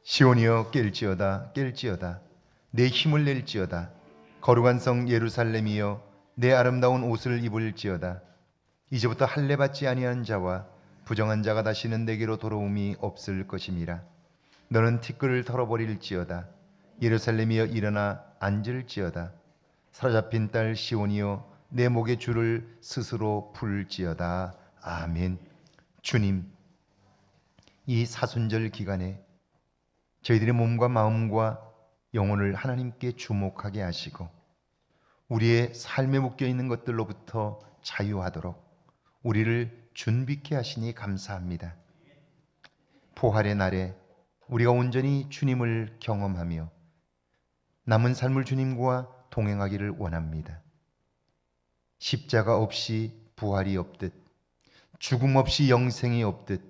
시온이여 깰지어다 깰지어다 내 힘을 낼지어다. 거룩한 성 예루살렘이여 내 아름다운 옷을 입을지어다. 이제부터 할례 받지 아니한 자와 부정한 자가 다시는 내게로 돌아옴이 없을 것임이라. 너는 티끌을 털어버릴지어다. 예루살렘이여 일어나 앉을지어다. 사로잡힌 딸 시온이여 내 목의 줄을 스스로 풀지어다. 아멘. 주님, 이 사순절 기간에 저희들의 몸과 마음과 영혼을 하나님께 주목하게 하시고 우리의 삶에 묶여있는 것들로부터 자유하도록 우리를 준비케 하시니 감사합니다. 부활의 날에 우리가 온전히 주님을 경험하며 남은 삶을 주님과 동행하기를 원합니다. 십자가 없이 부활이 없듯 죽음 없이 영생이 없듯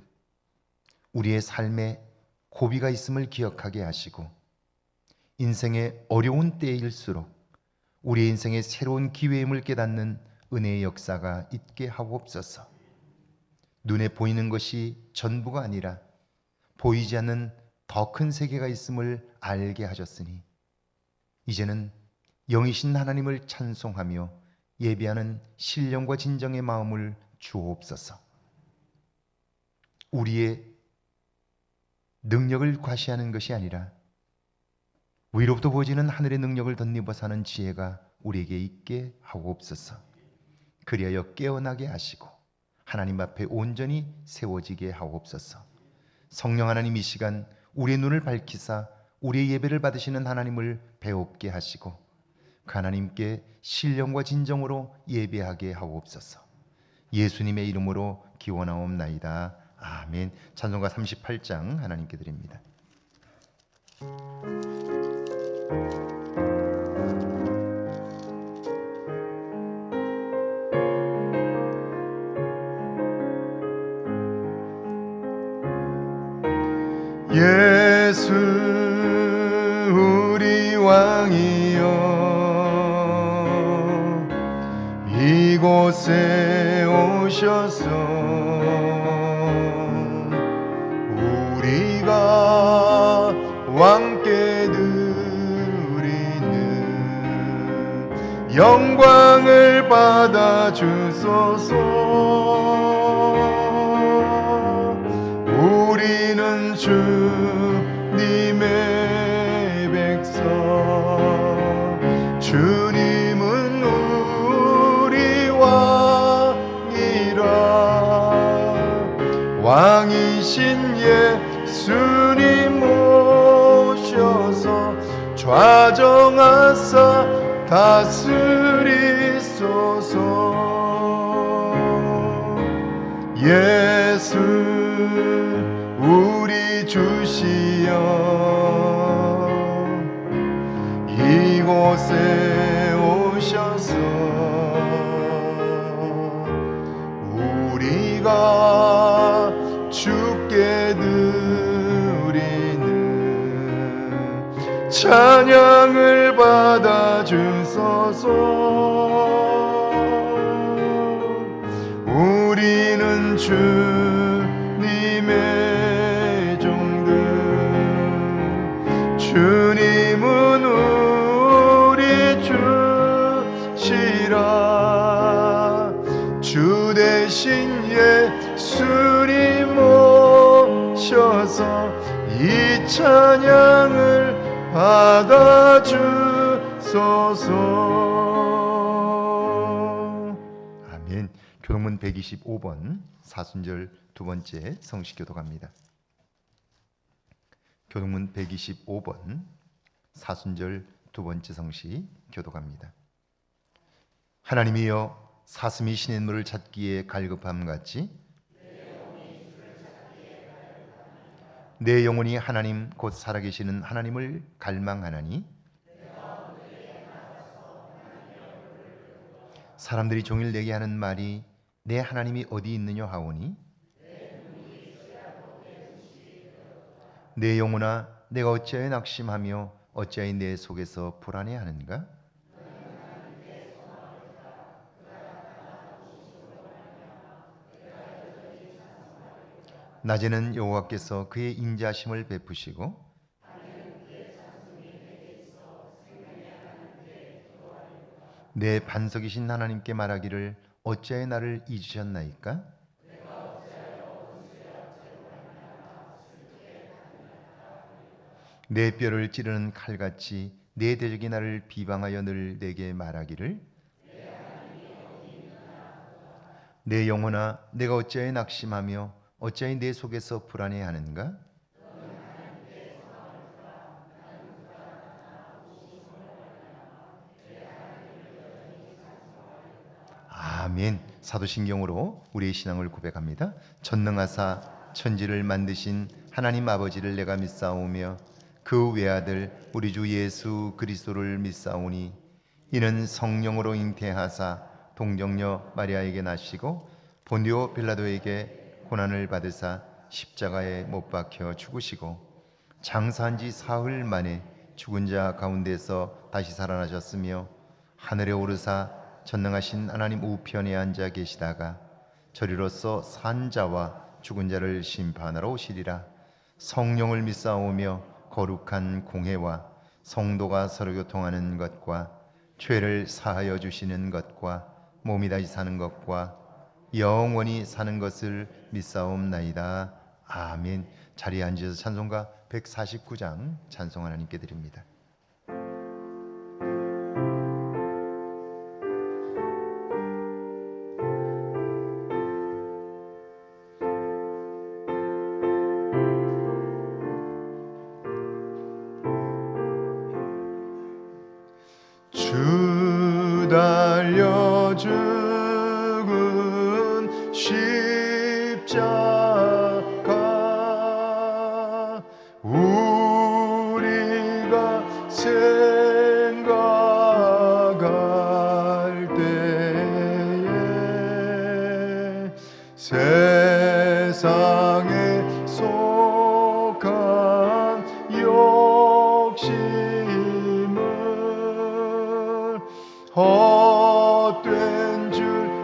우리의 삶에 고비가 있음을 기억하게 하시고 인생의 어려운 때일수록 우리 인생의 새로운 기회임을 깨닫는 은혜의 역사가 있게 하옵소서. 눈에 보이는 것이 전부가 아니라 보이지 않는 더 큰 세계가 있음을 알게 하셨으니 이제는 영이신 하나님을 찬송하며 예배하는 신령과 진정의 마음을 주옵소서. 우리의 능력을 과시하는 것이 아니라 위로부터 보여지는 하늘의 능력을 덧입어 사는 지혜가 우리에게 있게 하옵소서. 그리하여 깨어나게 하시고 하나님 앞에 온전히 세워지게 하옵소서. 성령 하나님, 이 시간 우리의 눈을 밝히사 우리의 예배를 받으시는 하나님을 배웁게 하시고 그 하나님께 신령과 진정으로 예배하게 하옵소서. 예수님의 이름으로 기원하옵나이다. 아멘. 찬송가 38장 하나님께 드립니다. 예수 우리 왕이여 이곳에 오셔서 우리가 왕께 드리는 영광을 받아 주소서. 우리는 주님의 백성, 주님은 우리 왕이라. 왕이신 예수님 오셔서 좌정하사 다스리소서. 예수 우리 주시여 이곳에 오셔서 우리가 주께 드리는 찬양을 받아 주소서. 우리는 주님의 종들, 주님은 우리 주시라. 주 대신 예수님 오셔서 이 찬양을 받아 주소서. 아멘. 교동문 125번 사순절 두 번째 성식 교독합니다. 교동문 125번 사순절 두 번째 성식 교독합니다. 하나님이여 사슴이 시냇물을 찾기에 갈급함 같이 내 영혼이 하나님 곧 살아계시는 하나님을 갈망하나니 사람들이 종일 내게 하는 말이 내 하나님이 어디 있느냐 하오니 내 영혼아 내가 어찌하여 낙심하며 어찌하여 내 속에서 불안해하는가? 낮에는 여호와께서 그의 인자심을 베푸시고 내 반석이신 하나님께 말하기를 어찌하여 나를 잊으셨나이까? 내 뼈를 찌르는 칼같이 내 대적이 나를 비방하여 늘 내게 말하기를 내 영혼아 내가 어찌하여 낙심하며 어찌하여 내 속에서 불안해하는가? 아멘. 사도신경으로 우리의 신앙을 고백합니다. 전능하사 천지를 만드신 하나님 아버지를 내가 믿사오며 그 외아들 우리 주 예수 그리스도를 믿사오니 이는 성령으로 잉태하사 동정녀 마리아에게 나시고 본디오 빌라도에게 고난을 받으사 십자가에 못 박혀 죽으시고 장사한 지 사흘 만에 죽은 자 가운데서 다시 살아나셨으며 하늘에 오르사 전능하신 하나님 우편에 앉아 계시다가 저리로서 산 자와 죽은 자를 심판하러 오시리라. 성령을 믿사오며 거룩한 공회와 성도가 서로 교통하는 것과 죄를 사하여 주시는 것과 몸이 다시 사는 것과 영원히 사는 것을 믿사옵나이다. 아멘. 자리에 앉으셔서 찬송가 149장 찬송 하나님께 드립니다. 주 달려 죽은 십자가 우리가 생각할 때에 세상에 속한 욕심을 헛된 줄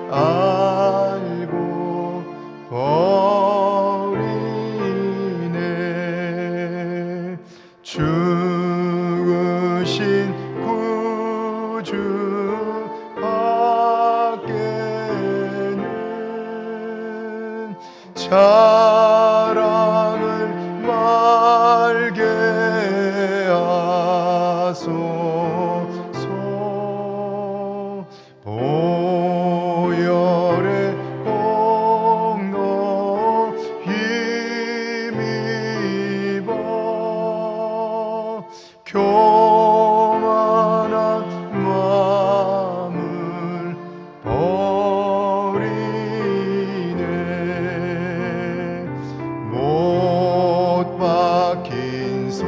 알고 버리네. 죽으신 구주 밖에는 자랑을 말게 하소서. 보혈의 공로 힘입어 교만한 마음을 버리네. 못 박힌 손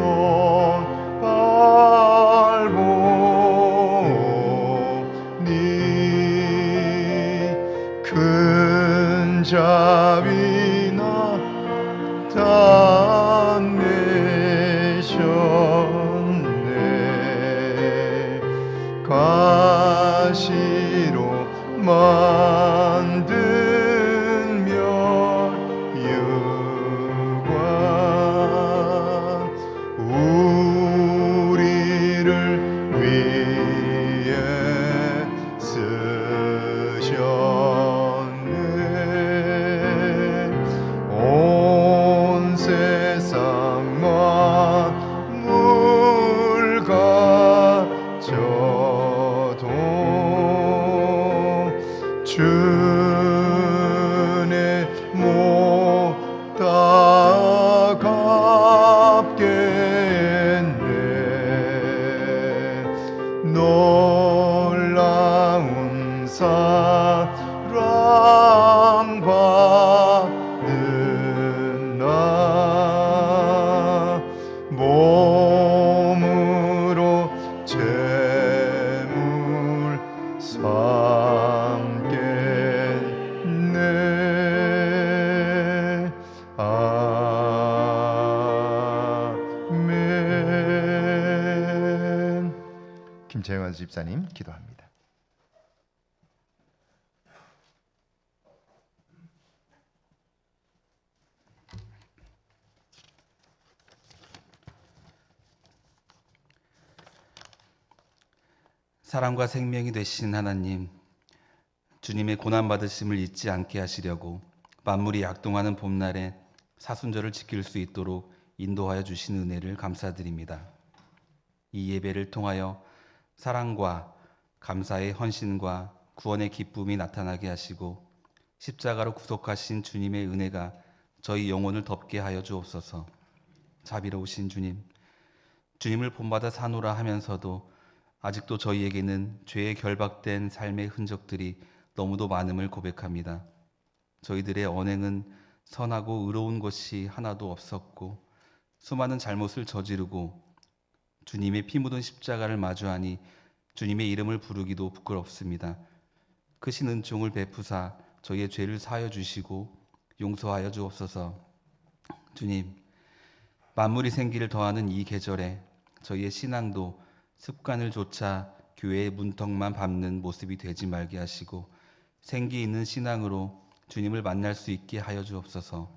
밟으니 큰 자비 나타내셨네. 가시로 만든 면류관 우리를 위해 쓰셨네. 온 세상 만물 가져도 주네 못 다 갚겠네. 놀라운 사랑 받는 나 몸으로 제물 삼겠네. 아멘. 김채영 집사님 기도합니다. 사랑과 생명이 되신 하나님, 주님의 고난받으심을 잊지 않게 하시려고 만물이 약동하는 봄날에 사순절을 지킬 수 있도록 인도하여 주신 은혜를 감사드립니다. 이 예배를 통하여 사랑과 감사의 헌신과 구원의 기쁨이 나타나게 하시고 십자가로 구속하신 주님의 은혜가 저희 영혼을 덮게 하여 주옵소서. 자비로우신 주님, 주님을 본받아 사노라 하면서도 아직도 저희에게는 죄에 결박된 삶의 흔적들이 너무도 많음을 고백합니다. 저희들의 언행은 선하고 의로운 것이 하나도 없었고 수많은 잘못을 저지르고 주님의 피 묻은 십자가를 마주하니 주님의 이름을 부르기도 부끄럽습니다. 크신 은총을 베푸사 저희의 죄를 사하여 주시고 용서하여 주옵소서. 주님, 만물이 생기를 더하는 이 계절에 저희의 신앙도 습관을 조차 교회의 문턱만 밟는 모습이 되지 말게 하시고 생기 있는 신앙으로 주님을 만날 수 있게 하여 주옵소서.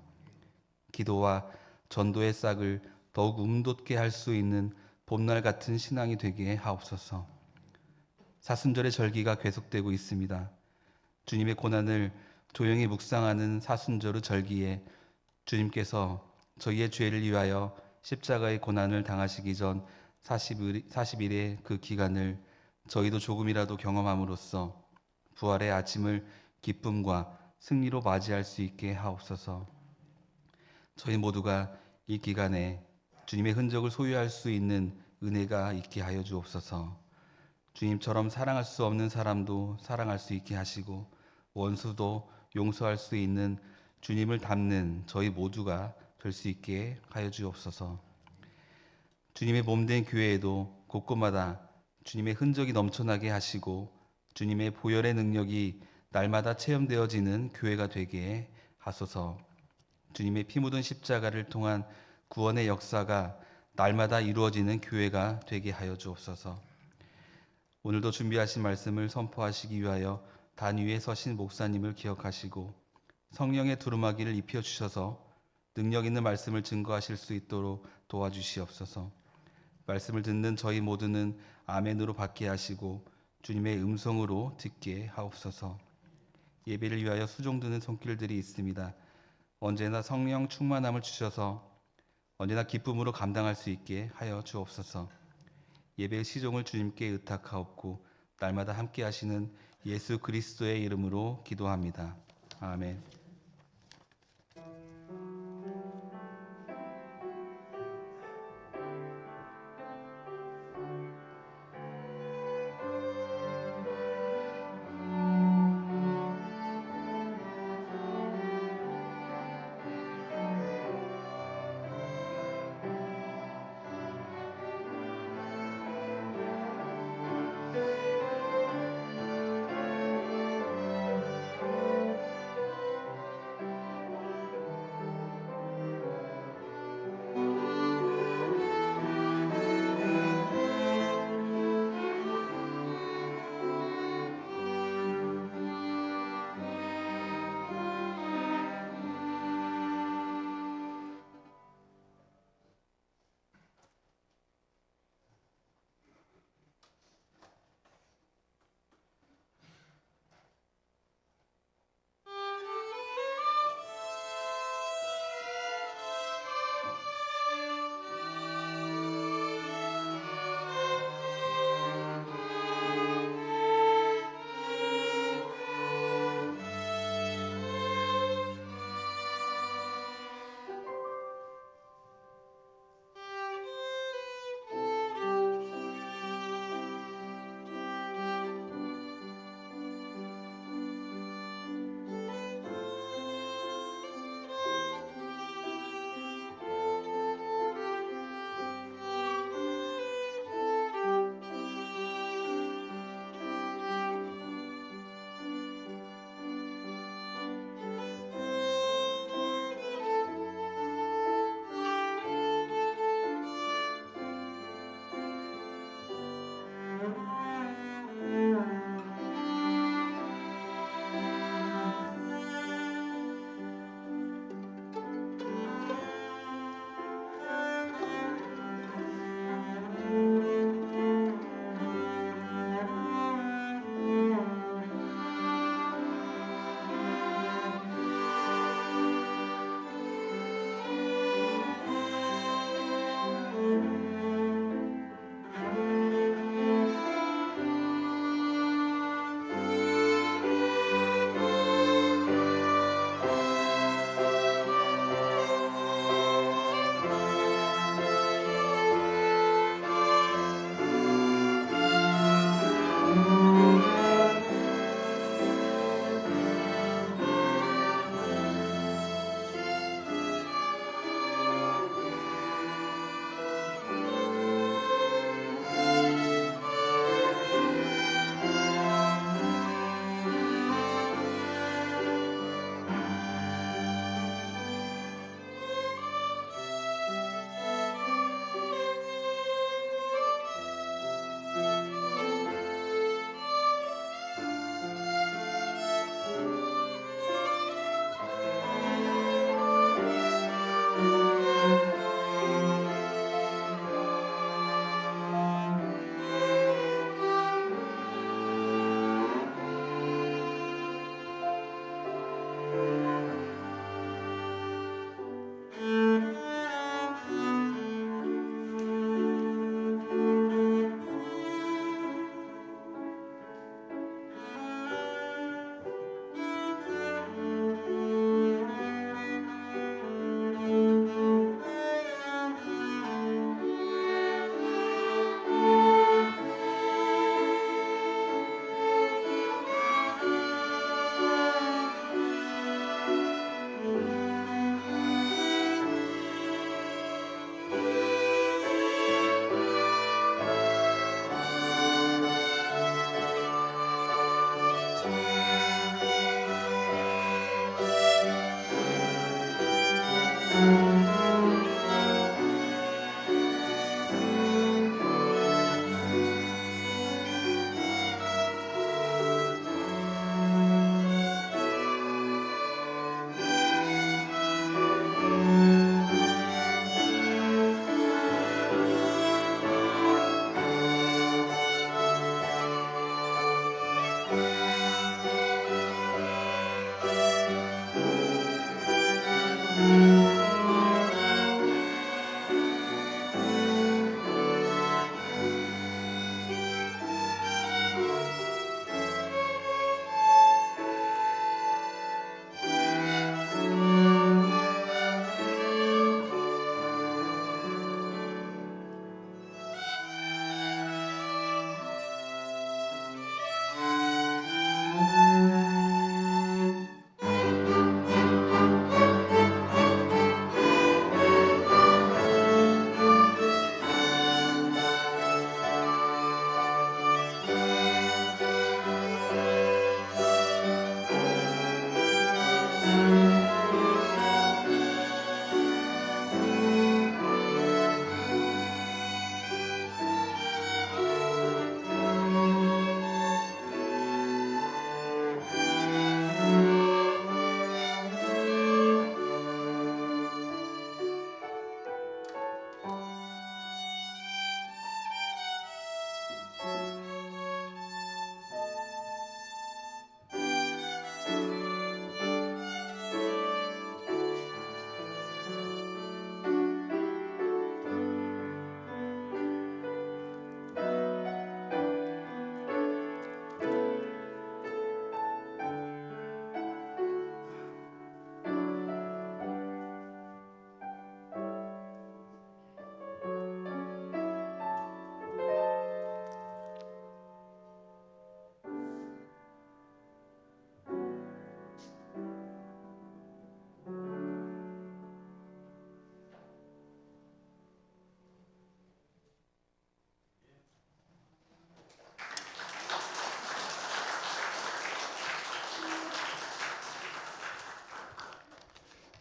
기도와 전도의 싹을 더욱 움돋게 할 수 있는 봄날 같은 신앙이 되게 하옵소서. 사순절의 절기가 계속되고 있습니다. 주님의 고난을 조용히 묵상하는 사순절의 절기에 주님께서 저희의 죄를 위하여 십자가의 고난을 당하시기 전 40일의 그 기간을 저희도 조금이라도 경험함으로써 부활의 아침을 기쁨과 승리로 맞이할 수 있게 하옵소서. 저희 모두가 이 기간에 주님의 흔적을 소유할 수 있는 은혜가 있게 하여 주옵소서. 주님처럼 사랑할 수 없는 사람도 사랑할 수 있게 하시고 원수도 용서할 수 있는 주님을 닮는 저희 모두가 될 수 있게 하여 주옵소서. 주님의 몸된 교회에도 곳곳마다 주님의 흔적이 넘쳐나게 하시고 주님의 보혈의 능력이 날마다 체험되어지는 교회가 되게 하소서. 주님의 피 묻은 십자가를 통한 구원의 역사가 날마다 이루어지는 교회가 되게 하여 주옵소서. 오늘도 준비하신 말씀을 선포하시기 위하여 단 위에 서신 목사님을 기억하시고 성령의 두루마기를 입혀주셔서 능력 있는 말씀을 증거하실 수 있도록 도와주시옵소서. 말씀을 듣는 저희 모두는 아멘으로 받게 하시고 주님의 음성으로 듣게 하옵소서. 예배를 위하여 수종드는 손길들이 있습니다. 언제나 성령 충만함을 주셔서 언제나 기쁨으로 감당할 수 있게 하여 주옵소서. 예배의 시종을 주님께 의탁하옵고 날마다 함께 하시는 예수 그리스도의 이름으로 기도합니다. 아멘.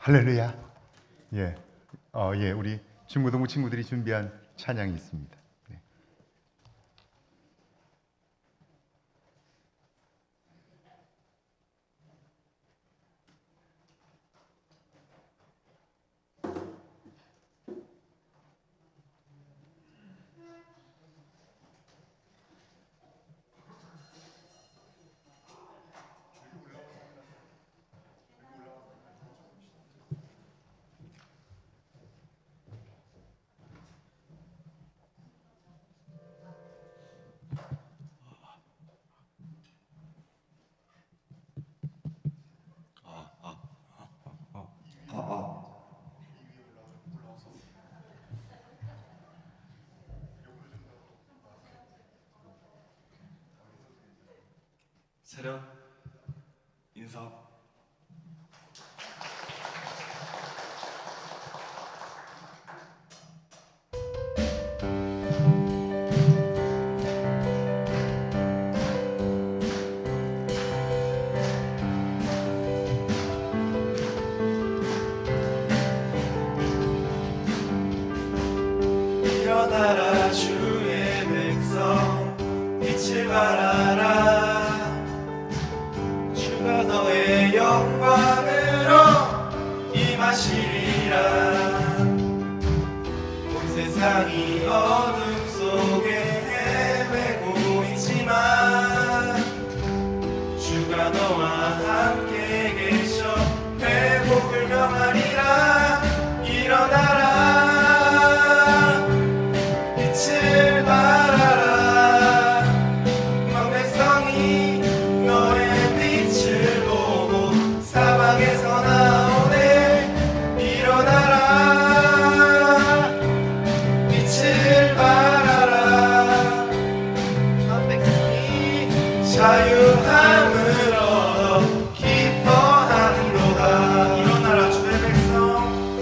할렐루야. 예, 예, 우리 중고등부 친구들이 준비한 찬양이 있습니다. 네. 차렷 인사. 일어나라 주의 백성 빛을 발하라. 주가 너의 영광으로 임하시리라. 온 세상이 어둠 속에 헤매고 있지만 주가 너와 함께 계셔 회복을 명하리라. 일어나라 빛을 발하라. 온 백성이 너의 빛을 보고 사방에서 나오네. 일어나라 빛을 발하라. 온 백성이 자유함을 얻어 기뻐하는도다. 일어나라 주의 백성.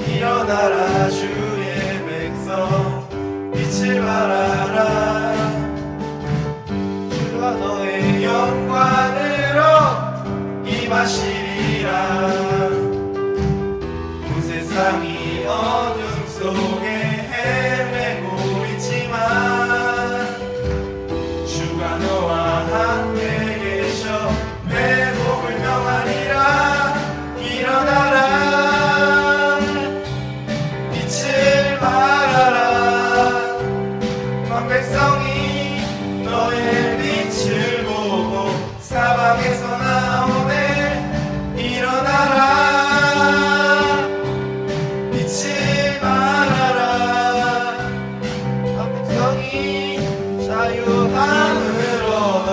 일어나라 주의 백성 빛을 발하라. 주가 너의 영광으로 임하시리라. 온 세상이 어둠 속에 헤매고 있지만 주가 너와 함께 계셔 회복을 명하리라. 일어나라 빛을 발하라. 온 백성이 너의 빛을 보고 사방에서 나오네. 일어나라 빛을 발하라. 온 백성이 자유함을 얻어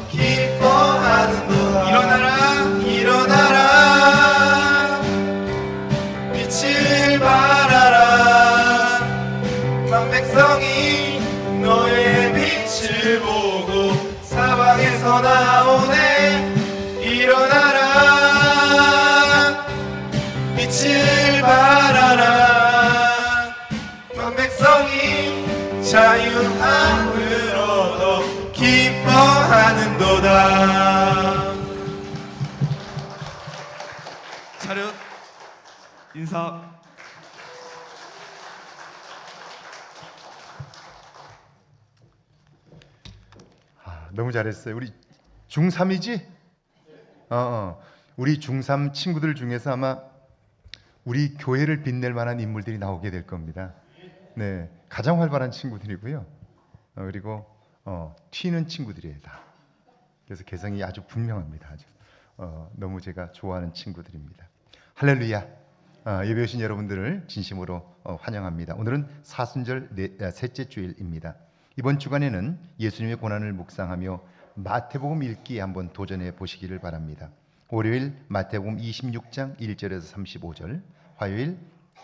기뻐하는도다. 일어나라 빛을 발하라. 온 백성이 너의 빛을 보고 사방에서 나오네. 일어나라 빛을 발하라. 온 백성이 자유함을 얻어 기뻐하는도다. 차렷 인사. 너무 잘했어요. 우리 중3이지? 우리 중3 친구들 중에서 아마 우리 교회를 빛낼 만한 인물들이 나오게 될 겁니다. 네, 가장 활발한 친구들이고요. 그리고 튀는 친구들이에요 다. 그래서 개성이 아주 분명합니다. 아주 너무 제가 좋아하는 친구들입니다. 할렐루야. 예배 오신 여러분들을 진심으로 환영합니다. 오늘은 사순절 셋째 주일입니다. 이번 주간에는 예수님의 고난을 묵상하며 마태복음 읽기에 한번 도전해 보시기를 바랍니다. 월요일 마태복음 26장 1절에서 35절, 화요일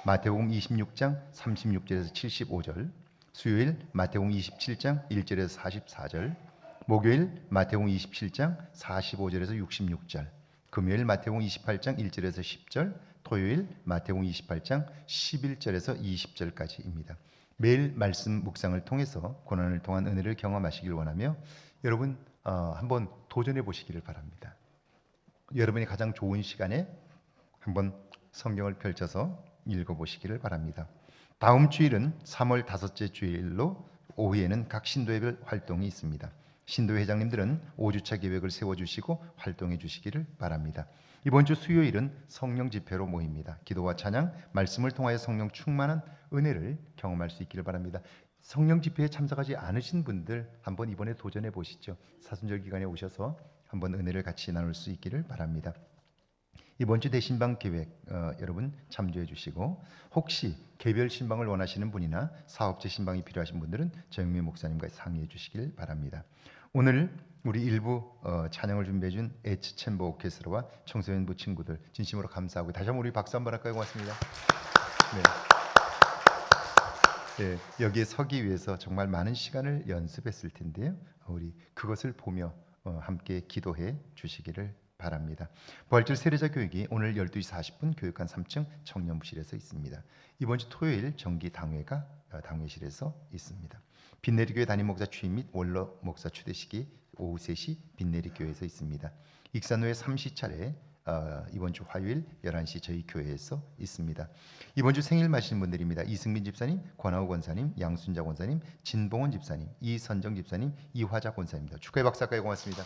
마태복음 26장 36절에서 75절, 수요일 마태복음 27장 1절에서 44절, 목요일 마태복음 27장 45절에서 66절, 금요일 마태복음 28장 1절에서 10절, 토요일 마태복음 28장 11절에서 20절까지입니다. 매일 말씀 묵상을 통해서 고난을 통한 은혜를 경험하시길 원하며 여러분 한번 도전해 보시기를 바랍니다. 여러분이 가장 좋은 시간에 한번 성경을 펼쳐서 읽어보시기를 바랍니다. 다음 주일은 3월 5째 주일로 오후에는 각 신도회별 활동이 있습니다. 신도회 회장님들은 5주차 계획을 세워주시고 활동해 주시기를 바랍니다. 이번 주 수요일은 성령 집회로 모입니다. 기도와 찬양, 말씀을 통하여 성령 충만한 은혜를 경험할 수 있기를 바랍니다. 성령 집회에 참석하지 않으신 분들 한번 이번에 도전해 보시죠. 사순절 기간에 오셔서 한번 은혜를 같이 나눌 수 있기를 바랍니다. 이번 주 대신방 계획 여러분 참조해 주시고, 혹시 개별 신방을 원하시는 분이나 사업체 신방이 필요하신 분들은 정영민 목사님과 상의해 주시길 바랍니다. 오늘 우리 일부 찬양을 준비해 준 H 챔버 오케스트라와 청소년부 친구들 진심으로 감사하고, 다시 한번 우리 박수 한번 할까요? 고맙습니다. 네, 여기에 서기 위해서 정말 많은 시간을 연습했을 텐데요. 우리 그것을 보며 함께 기도해 주시기를 바랍니다. 부활절 세례자 교육이 오늘 12시 40분 교육관 3층 청년부실에서 있습니다. 이번 주 토요일 정기 당회가 당회실에서 있습니다. 빈내리교회 담임 목사 취임 및 원로 목사 추대식이 오후 3시 빈내리교회에서 있습니다. 익산로의 3시차례 이번 주 화요일 11시 저희 교회에서 있습니다. 이번 주 생일 맞으신 분들입니다. 이승민 집사님, 권하우 권사님, 양순자 권사님, 진봉원 집사님, 이선정 집사님, 이화자 권사님입니다. 축하의 박수 할까요? 고맙습니다.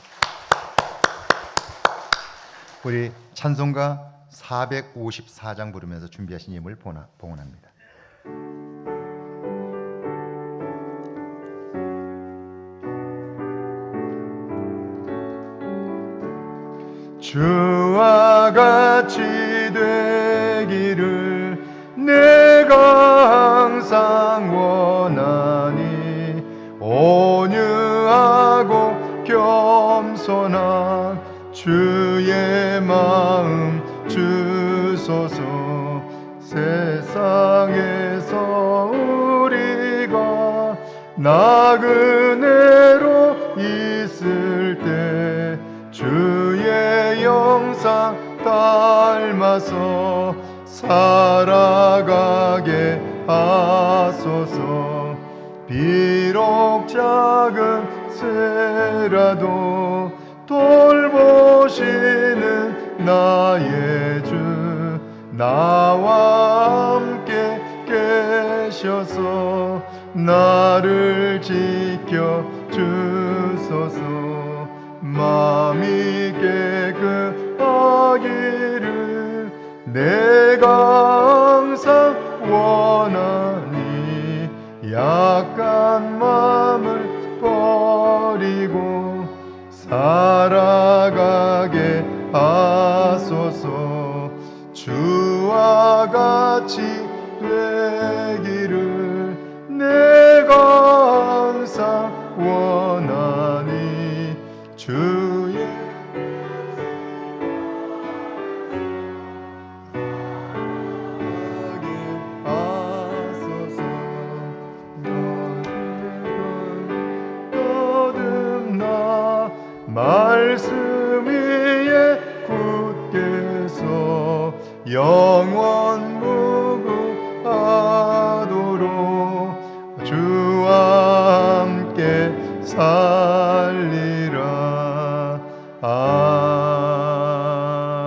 우리 찬송가 454장 부르면서 준비하신 예물 봉헌합니다. 주와 같이 되기를 내가 항상 원하니, 온유하고 겸손한 주의 마음 주소서. 세상에서 우리가 나그네로 있을 때 주의 영상 닮아서 살아가게 하소서. 비록 작은 새라도 돌보시는 나의 주, 나와 함께 계셔서 나를 지켜 주소서. 마음이 깨끗하기를 내가 항상 원하니, 약한 마음을 버리고 살아가게 하소서. 주와 같이 되기를 내가 항상 원하니, 주의 하소서. 거듭나 말씀 위에 굳게 서 영원 무궁하도록 주와 함께 살리라.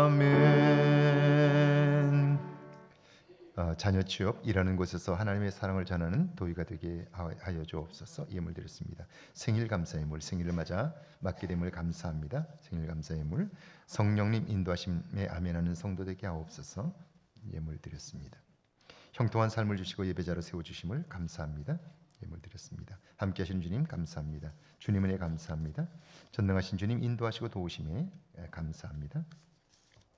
아멘. 자녀 취업, 일하는 곳에서 하나님의 사랑을 전하는 도의가 되게 하여 주옵소서. 예물 드렸습니다. 생일 감사 예물, 생일을 맞아 맡게 됨을 감사합니다. 생일 감사 예물, 성령님 인도하심에 아멘하는 성도 되게 하옵소서. 예물 드렸습니다. 형통한 삶을 주시고 예배자로 세워주심을 감사합니다. 예물 드렸습니다. 함께 하신 주님 감사합니다. 주님 은혜 감사합니다. 전능하신 주님 인도하시고 도우심에 감사합니다.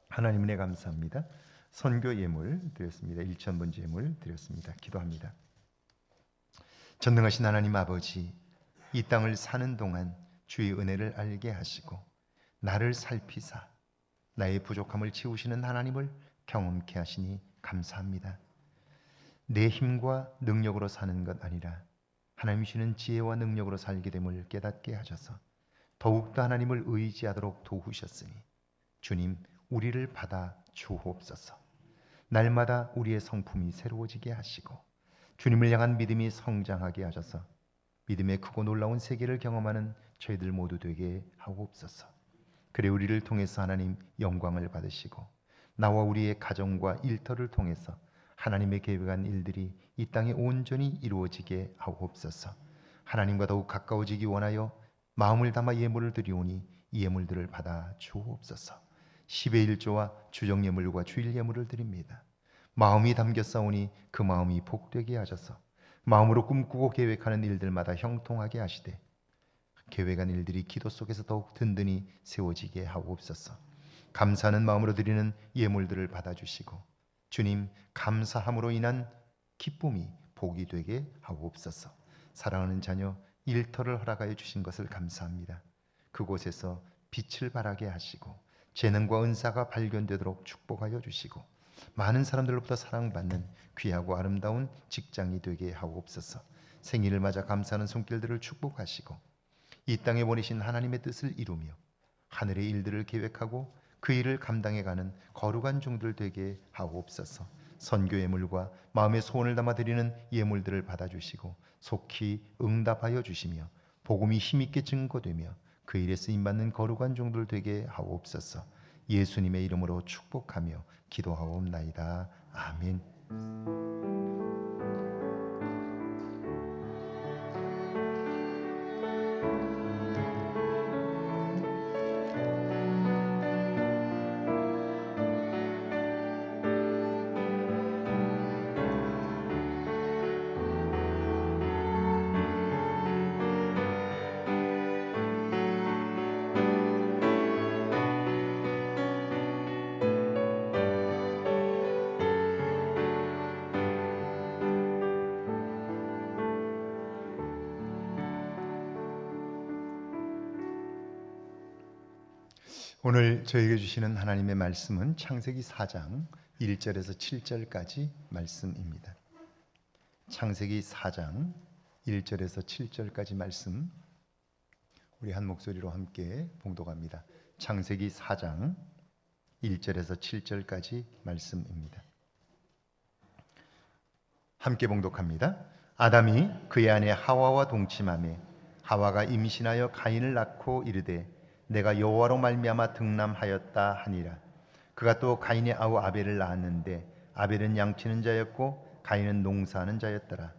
하나님 은혜 감사합니다. 선교 예물 드렸습니다. 1,000번째 예물 드렸습니다. 기도합니다. 전능하신 하나님 아버지, 이 땅을 사는 동안 주의 은혜를 알게 하시고 나를 살피사 나의 부족함을 채우시는 하나님을 경험케 하시니 감사합니다. 내 힘과 능력으로 사는 것 아니라 하나님 주시는 지혜와 능력으로 살게 됨을 깨닫게 하셔서 더욱더 하나님을 의지하도록 도우셨으니 주님, 우리를 받아 주옵소서. 날마다 우리의 성품이 새로워지게 하시고 주님을 향한 믿음이 성장하게 하셔서 믿음의 크고 놀라운 세계를 경험하는 저희들 모두 되게 하옵소서. 그래 우리를 통해서 하나님 영광을 받으시고 나와 우리의 가정과 일터를 통해서 하나님의 계획한 일들이 이 땅에 온전히 이루어지게 하옵소서. 하나님과 더욱 가까워지기 원하여 마음을 담아 예물을 드리오니 이 예물들을 받아 주옵소서. 10의 1조와 주정 예물과 주일 예물을 드립니다. 마음이 담겨 싸우니 그 마음이 복되게 하셔서 마음으로 꿈꾸고 계획하는 일들마다 형통하게 하시되 계획한 일들이 기도 속에서 더욱 든든히 세워지게 하옵소서. 감사하는 마음으로 드리는 예물들을 받아주시고 주님 감사함으로 인한 기쁨이 복이 되게 하옵소서. 사랑하는 자녀 일터를 허락하여 주신 것을 감사합니다. 그곳에서 빛을 발하게 하시고 재능과 은사가 발견되도록 축복하여 주시고 많은 사람들로부터 사랑받는 귀하고 아름다운 직장이 되게 하옵소서. 생일을 맞아 감사하는 손길들을 축복하시고 이 땅에 보내신 하나님의 뜻을 이루며 하늘의 일들을 계획하고 그 일을 감당해가는 거룩한 종들 되게 하옵소서. 선교 예물과 마음의 소원을 담아 드리는 예물들을 받아주시고 속히 응답하여 주시며 복음이 힘있게 증거되며 그 일에 쓰임받는 거룩한 종들 되게 하옵소서. 예수님의 이름으로 축복하며 기도하옵나이다. 아멘. 오늘 저에게 주시는 하나님의 말씀은 창세기 4장 1절에서 7절까지 말씀입니다. 창세기 4장 1절에서 7절까지 말씀 우리 한 목소리로 함께 봉독합니다. 창세기 4장 1절에서 7절까지 말씀입니다. 함께 봉독합니다. 아담이 그의 아내 하와와 동침하매 하와가 임신하여 가인을 낳고 이르되 내가 여호와로 말미암아 등남하였다 하니라. 그가 또 가인의 아우 아벨을 낳았는데 아벨은 양치는 자였고 가인은 농사하는 자였더라.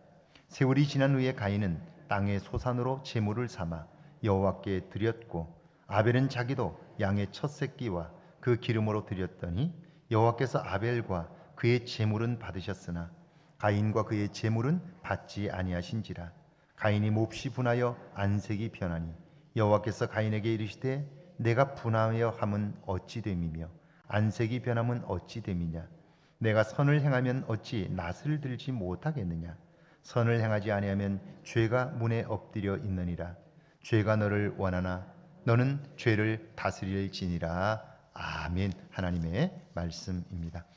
세월이 지난 후에 가인은 땅의 소산으로 제물을 삼아 여호와께 드렸고 아벨은 자기도 양의 첫 새끼와 그 기름으로 드렸더니 여호와께서 아벨과 그의 제물은 받으셨으나 가인과 그의 제물은 받지 아니하신지라. 가인이 몹시 분하여 안색이 변하니 여호와께서 가인에게 이르시되 내가 분하여 함은 어찌 됨이며 안색이 변함은 어찌 됨이냐. 내가 선을 행하면 어찌 낫을 들지 못하겠느냐. 선을 행하지 아니하면 죄가 문에 엎드려 있느니라. 죄가 너를 원하나 너는 죄를 다스릴지니라. 아멘. 하나님의 말씀입니다.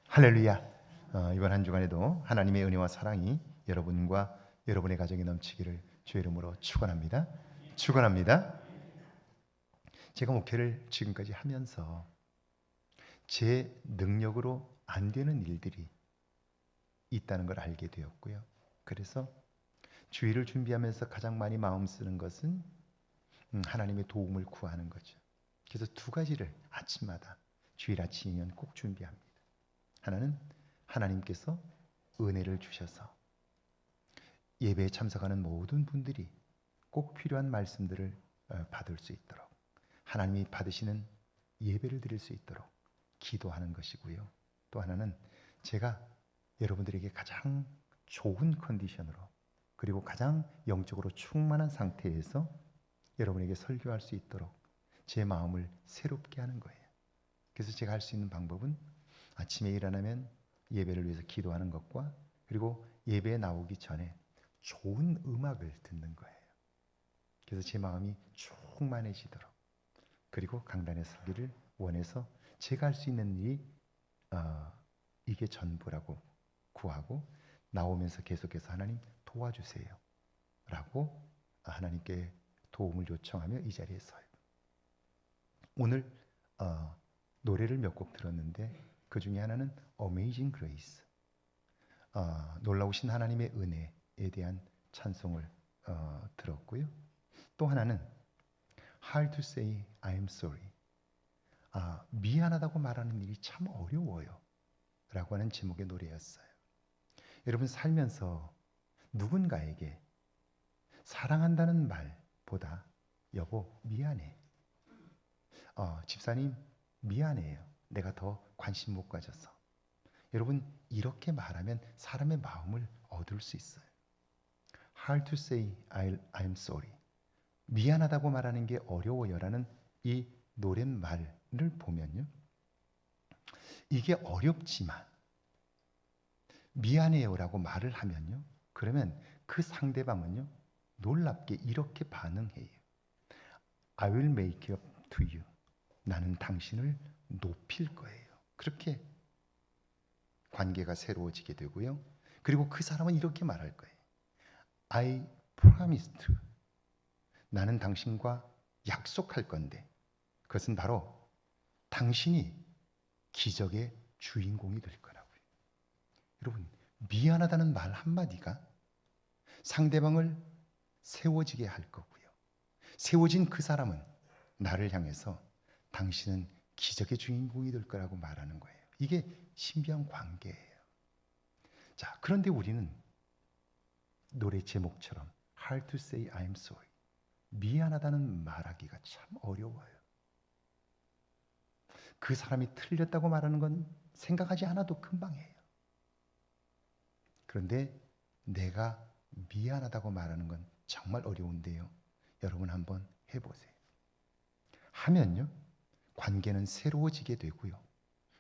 할렐루야. 이번 한 주간에도 하나님의 은혜와 사랑이 여러분과 여러분의 가정에 넘치기를 주의 이름으로 축원합니다. 축원합니다. 제가 목회를 지금까지 하면서 제 능력으로 안 되는 일들이 있다는 걸 알게 되었고요. 그래서 주일을 준비하면서 가장 많이 마음 쓰는 것은 하나님의 도움을 구하는 거죠. 그래서 두 가지를 아침마다 주일 아침이면 꼭 준비합니다. 하나는 하나님께서 은혜를 주셔서 예배에 참석하는 모든 분들이 꼭 필요한 말씀들을 받을 수 있도록 하나님이 받으시는 예배를 드릴 수 있도록 기도하는 것이고요. 또 하나는 제가 여러분들에게 가장 좋은 컨디션으로 그리고 가장 영적으로 충만한 상태에서 여러분에게 설교할 수 있도록 제 마음을 새롭게 하는 거예요. 그래서 제가 할 수 있는 방법은 아침에 일어나면 예배를 위해서 기도하는 것과 그리고 예배에 나오기 전에 좋은 음악을 듣는 거예요. 그래서 제 마음이 충만해지도록 그리고 강단에 서기를 원해서 제가 할 수 있는 일이 이게 전부라고 구하고 나오면서 계속해서 하나님 도와주세요 라고 하나님께 도움을 요청하며 이 자리에 서요. 오늘 노래를 몇 곡 들었는데 그 중에 하나는 Amazing Grace, 놀라우신 하나님의 은혜에 대한 찬송을 들었고요. 또 하나는 Hard to say I'm sorry, 미안하다고 말하는 일이 참 어려워요 라고 하는 제목의 노래였어요. 여러분, 살면서 누군가에게 사랑한다는 말보다 여보 미안해, 집사님 미안해요, 내가 더 관심 못 가져서, 여러분 이렇게 말하면 사람의 마음을 얻을 수 있어요. Hard to say I'm sorry, 미안하다고 말하는 게 어려워요라는 이 노랫말을 보면요, 이게 어렵지만 미안해요라고 말을 하면요, 그러면 그 상대방은요 놀랍게 이렇게 반응해요. I will make up to you, 나는 당신을 높일 거예요. 그렇게 관계가 새로워지게 되고요, 그리고 그 사람은 이렇게 말할 거예요. I promise to, 나는 당신과 약속할 건데 그것은 바로 당신이 기적의 주인공이 될 거라고요. 여러분, 미안하다는 말 한마디가 상대방을 세워지게 할 거고요, 세워진 그 사람은 나를 향해서 당신은 기적의 주인공이 될 거라고 말하는 거예요. 이게 신비한 관계예요. 자, 그런데 우리는 노래 제목처럼 Hard to say I'm sorry, 미안하다는 말하기가 참 어려워요. 그 사람이 틀렸다고 말하는 건 생각하지 않아도 금방해요. 그런데 내가 미안하다고 말하는 건 정말 어려운데요, 여러분 한번 해보세요. 하면요, 관계는 새로워지게 되고요,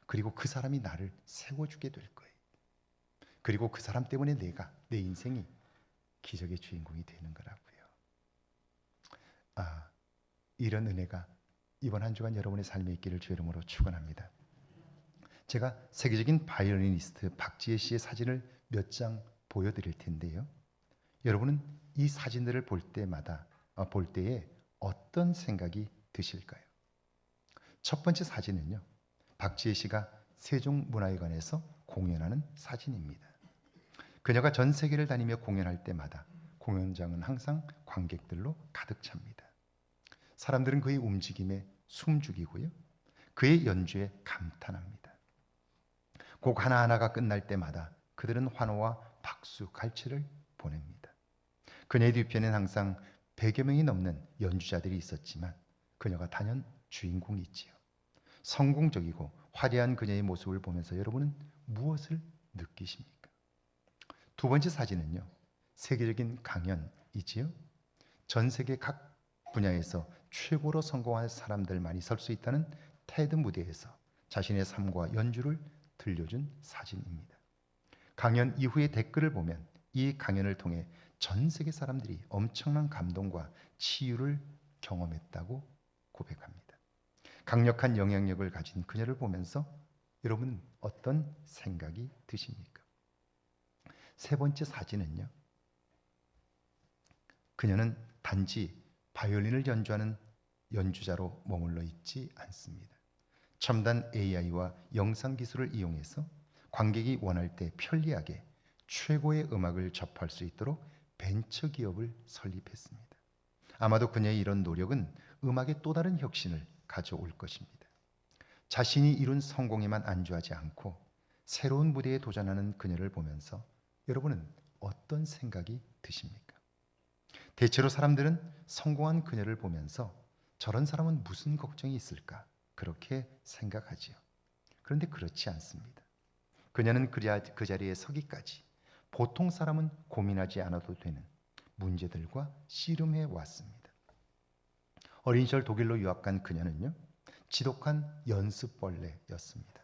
그리고 그 사람이 나를 세워주게 될 거예요. 그리고 그 사람 때문에 내 인생이 기적의 주인공이 되는 거라고요. 이런 은혜가 이번 한 주간 여러분의 삶에 있기를 주의 이름으로 축원합니다. 제가 세계적인 바이올리니스트 박지혜 씨의 사진을 몇 장 보여드릴 텐데요, 여러분은 이 사진들을 볼 때에 어떤 생각이 드실까요? 첫 번째 사진은요, 박지혜 씨가 세종문화회관에서 공연하는 사진입니다. 그녀가 전 세계를 다니며 공연할 때마다 공연장은 항상 관객들로 가득 찹니다. 사람들은 그의 움직임에 숨죽이고요, 그의 연주에 감탄합니다. 곡 하나하나가 끝날 때마다 그들은 환호와 박수, 갈채를 보냅니다. 그녀의 뒤편엔 항상 100여 명이 넘는 연주자들이 있었지만 그녀가 단연 주인공이지요. 성공적이고 화려한 그녀의 모습을 보면서 여러분은 무엇을 느끼십니까? 두 번째 사진은요, 세계적인 강연이지요. 전 세계 각 분야에서 최고로 성공한 사람들만이 설 수 있다는 테드 무대에서 자신의 삶과 연주를 들려준 사진입니다. 강연 이후의 댓글을 보면 이 강연을 통해 전 세계 사람들이 엄청난 감동과 치유를 경험했다고 고백합니다. 강력한 영향력을 가진 그녀를 보면서 여러분 어떤 생각이 드십니까? 세 번째 사진은요, 그녀는 단지 바이올린을 연주하는 연주자로 머물러 있지 않습니다. 첨단 AI와 영상 기술을 이용해서 관객이 원할 때 편리하게 최고의 음악을 접할 수 있도록 벤처 기업을 설립했습니다. 아마도 그녀의 이런 노력은 음악의 또 다른 혁신을 가져올 것입니다. 자신이 이룬 성공에만 안주하지 않고 새로운 무대에 도전하는 그녀를 보면서 여러분은 어떤 생각이 드십니까? 대체로 사람들은 성공한 그녀를 보면서 저런 사람은 무슨 걱정이 있을까? 그렇게 생각하지요. 그런데 그렇지 않습니다. 그녀는 그 자리에 서기까지 보통 사람은 고민하지 않아도 되는 문제들과 씨름해 왔습니다. 어린 시절 독일로 유학 간 그녀는요, 지독한 연습벌레였습니다.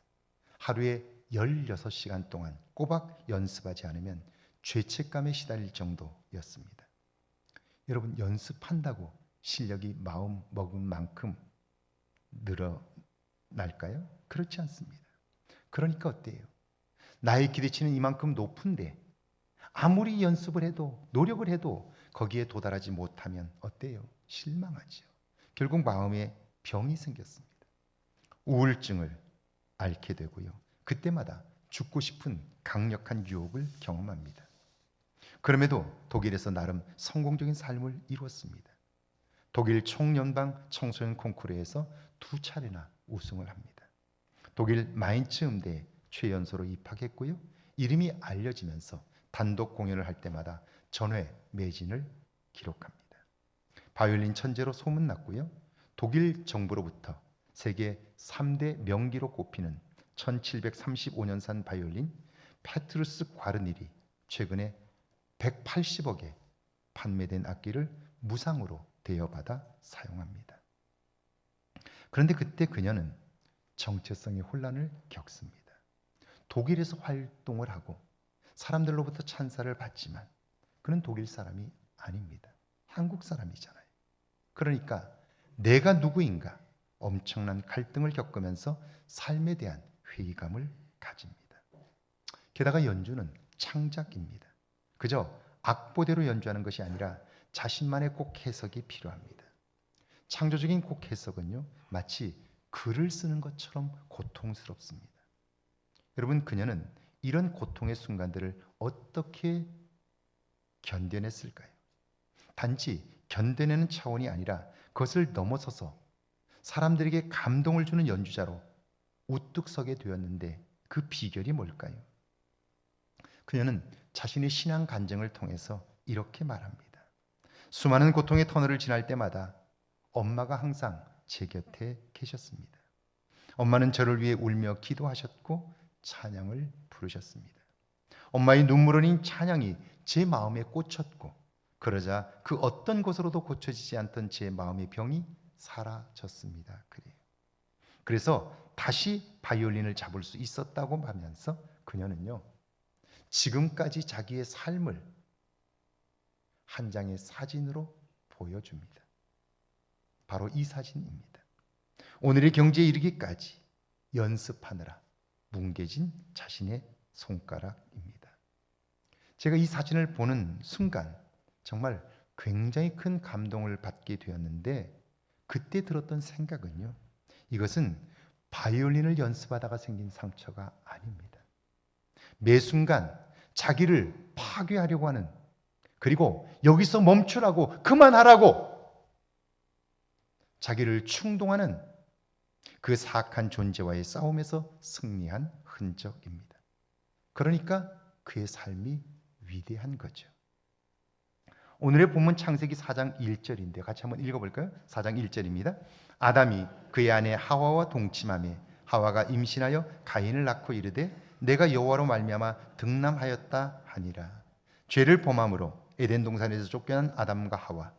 하루에 16시간 동안 꼬박 연습하지 않으면 죄책감에 시달릴 정도였습니다. 여러분, 연습한다고 실력이 마음 먹은 만큼 늘어날까요? 그렇지 않습니다. 그러니까 어때요? 나의 기대치는 이만큼 높은데 아무리 연습을 해도 노력을 해도 거기에 도달하지 못하면 어때요? 실망하죠. 결국 마음에 병이 생겼습니다. 우울증을 앓게 되고요, 그때마다 죽고 싶은 강력한 유혹을 경험합니다. 그럼에도 독일에서 나름 성공적인 삶을 이루었습니다. 독일 총연방 청소년 콩쿠르에서 2차례나 우승을 합니다. 독일 마인츠 음대에 최연소로 입학했고요. 이름이 알려지면서 단독 공연을 할 때마다 전회 매진을 기록합니다. 바이올린 천재로 소문났고요. 독일 정부로부터 세계 3대 명기로 꼽히는 1735년산 바이올린 페트루스 과르닐이 최근에 180억에 판매된 악기를 무상으로 대여받아 사용합니다. 그런데 그때 그녀는 정체성의 혼란을 겪습니다. 독일에서 활동을 하고 사람들로부터 찬사를 받지만 그는 독일 사람이 아닙니다. 한국 사람이잖아요. 그러니까 내가 누구인가 엄청난 갈등을 겪으면서 삶에 대한 회의감을 가집니다. 게다가 연주는 창작입니다. 그저 악보대로 연주하는 것이 아니라 자신만의 곡 해석이 필요합니다. 창조적인 곡 해석은요, 마치 글을 쓰는 것처럼 고통스럽습니다. 여러분, 그녀는 이런 고통의 순간들을 어떻게 견뎌냈을까요? 단지 견뎌내는 차원이 아니라 그것을 넘어서서 사람들에게 감동을 주는 연주자로 우뚝 서게 되었는데 그 비결이 뭘까요? 그녀는 자신의 신앙 간증을 통해서 이렇게 말합니다. 수많은 고통의 터널을 지날 때마다 엄마가 항상 제 곁에 계셨습니다. 엄마는 저를 위해 울며 기도하셨고 찬양을 부르셨습니다. 엄마의 눈물 흘린 찬양이 제 마음에 꽂혔고 그러자 그 어떤 것으로도 고쳐지지 않던 제 마음의 병이 사라졌습니다. 그래서 다시 바이올린을 잡을 수 있었다고 하면서 그녀는요, 지금까지 자기의 삶을 한 장의 사진으로 보여줍니다. 바로 이 사진입니다. 오늘의 경지에 이르기까지 연습하느라 뭉개진 자신의 손가락입니다. 제가 이 사진을 보는 순간 정말 굉장히 큰 감동을 받게 되었는데 그때 들었던 생각은요, 이것은 바이올린을 연습하다가 생긴 상처가 아닙니다. 매 순간 자기를 파괴하려고 하는, 그리고 여기서 멈추라고, 그만하라고 자기를 충동하는 그 사악한 존재와의 싸움에서 승리한 흔적입니다. 그러니까 그의 삶이 위대한 거죠. 오늘의 본문 창세기 4장 1절인데 같이 한번 읽어볼까요? 4장 1절입니다. 아담이 그의 아내 하와와 동침하며 하와가 임신하여 가인을 낳고 이르되 내가 여호와로 말미암아 등남하였다 하니라. 죄를 범함으로 에덴 동산에서 쫓겨난 아담과 하와,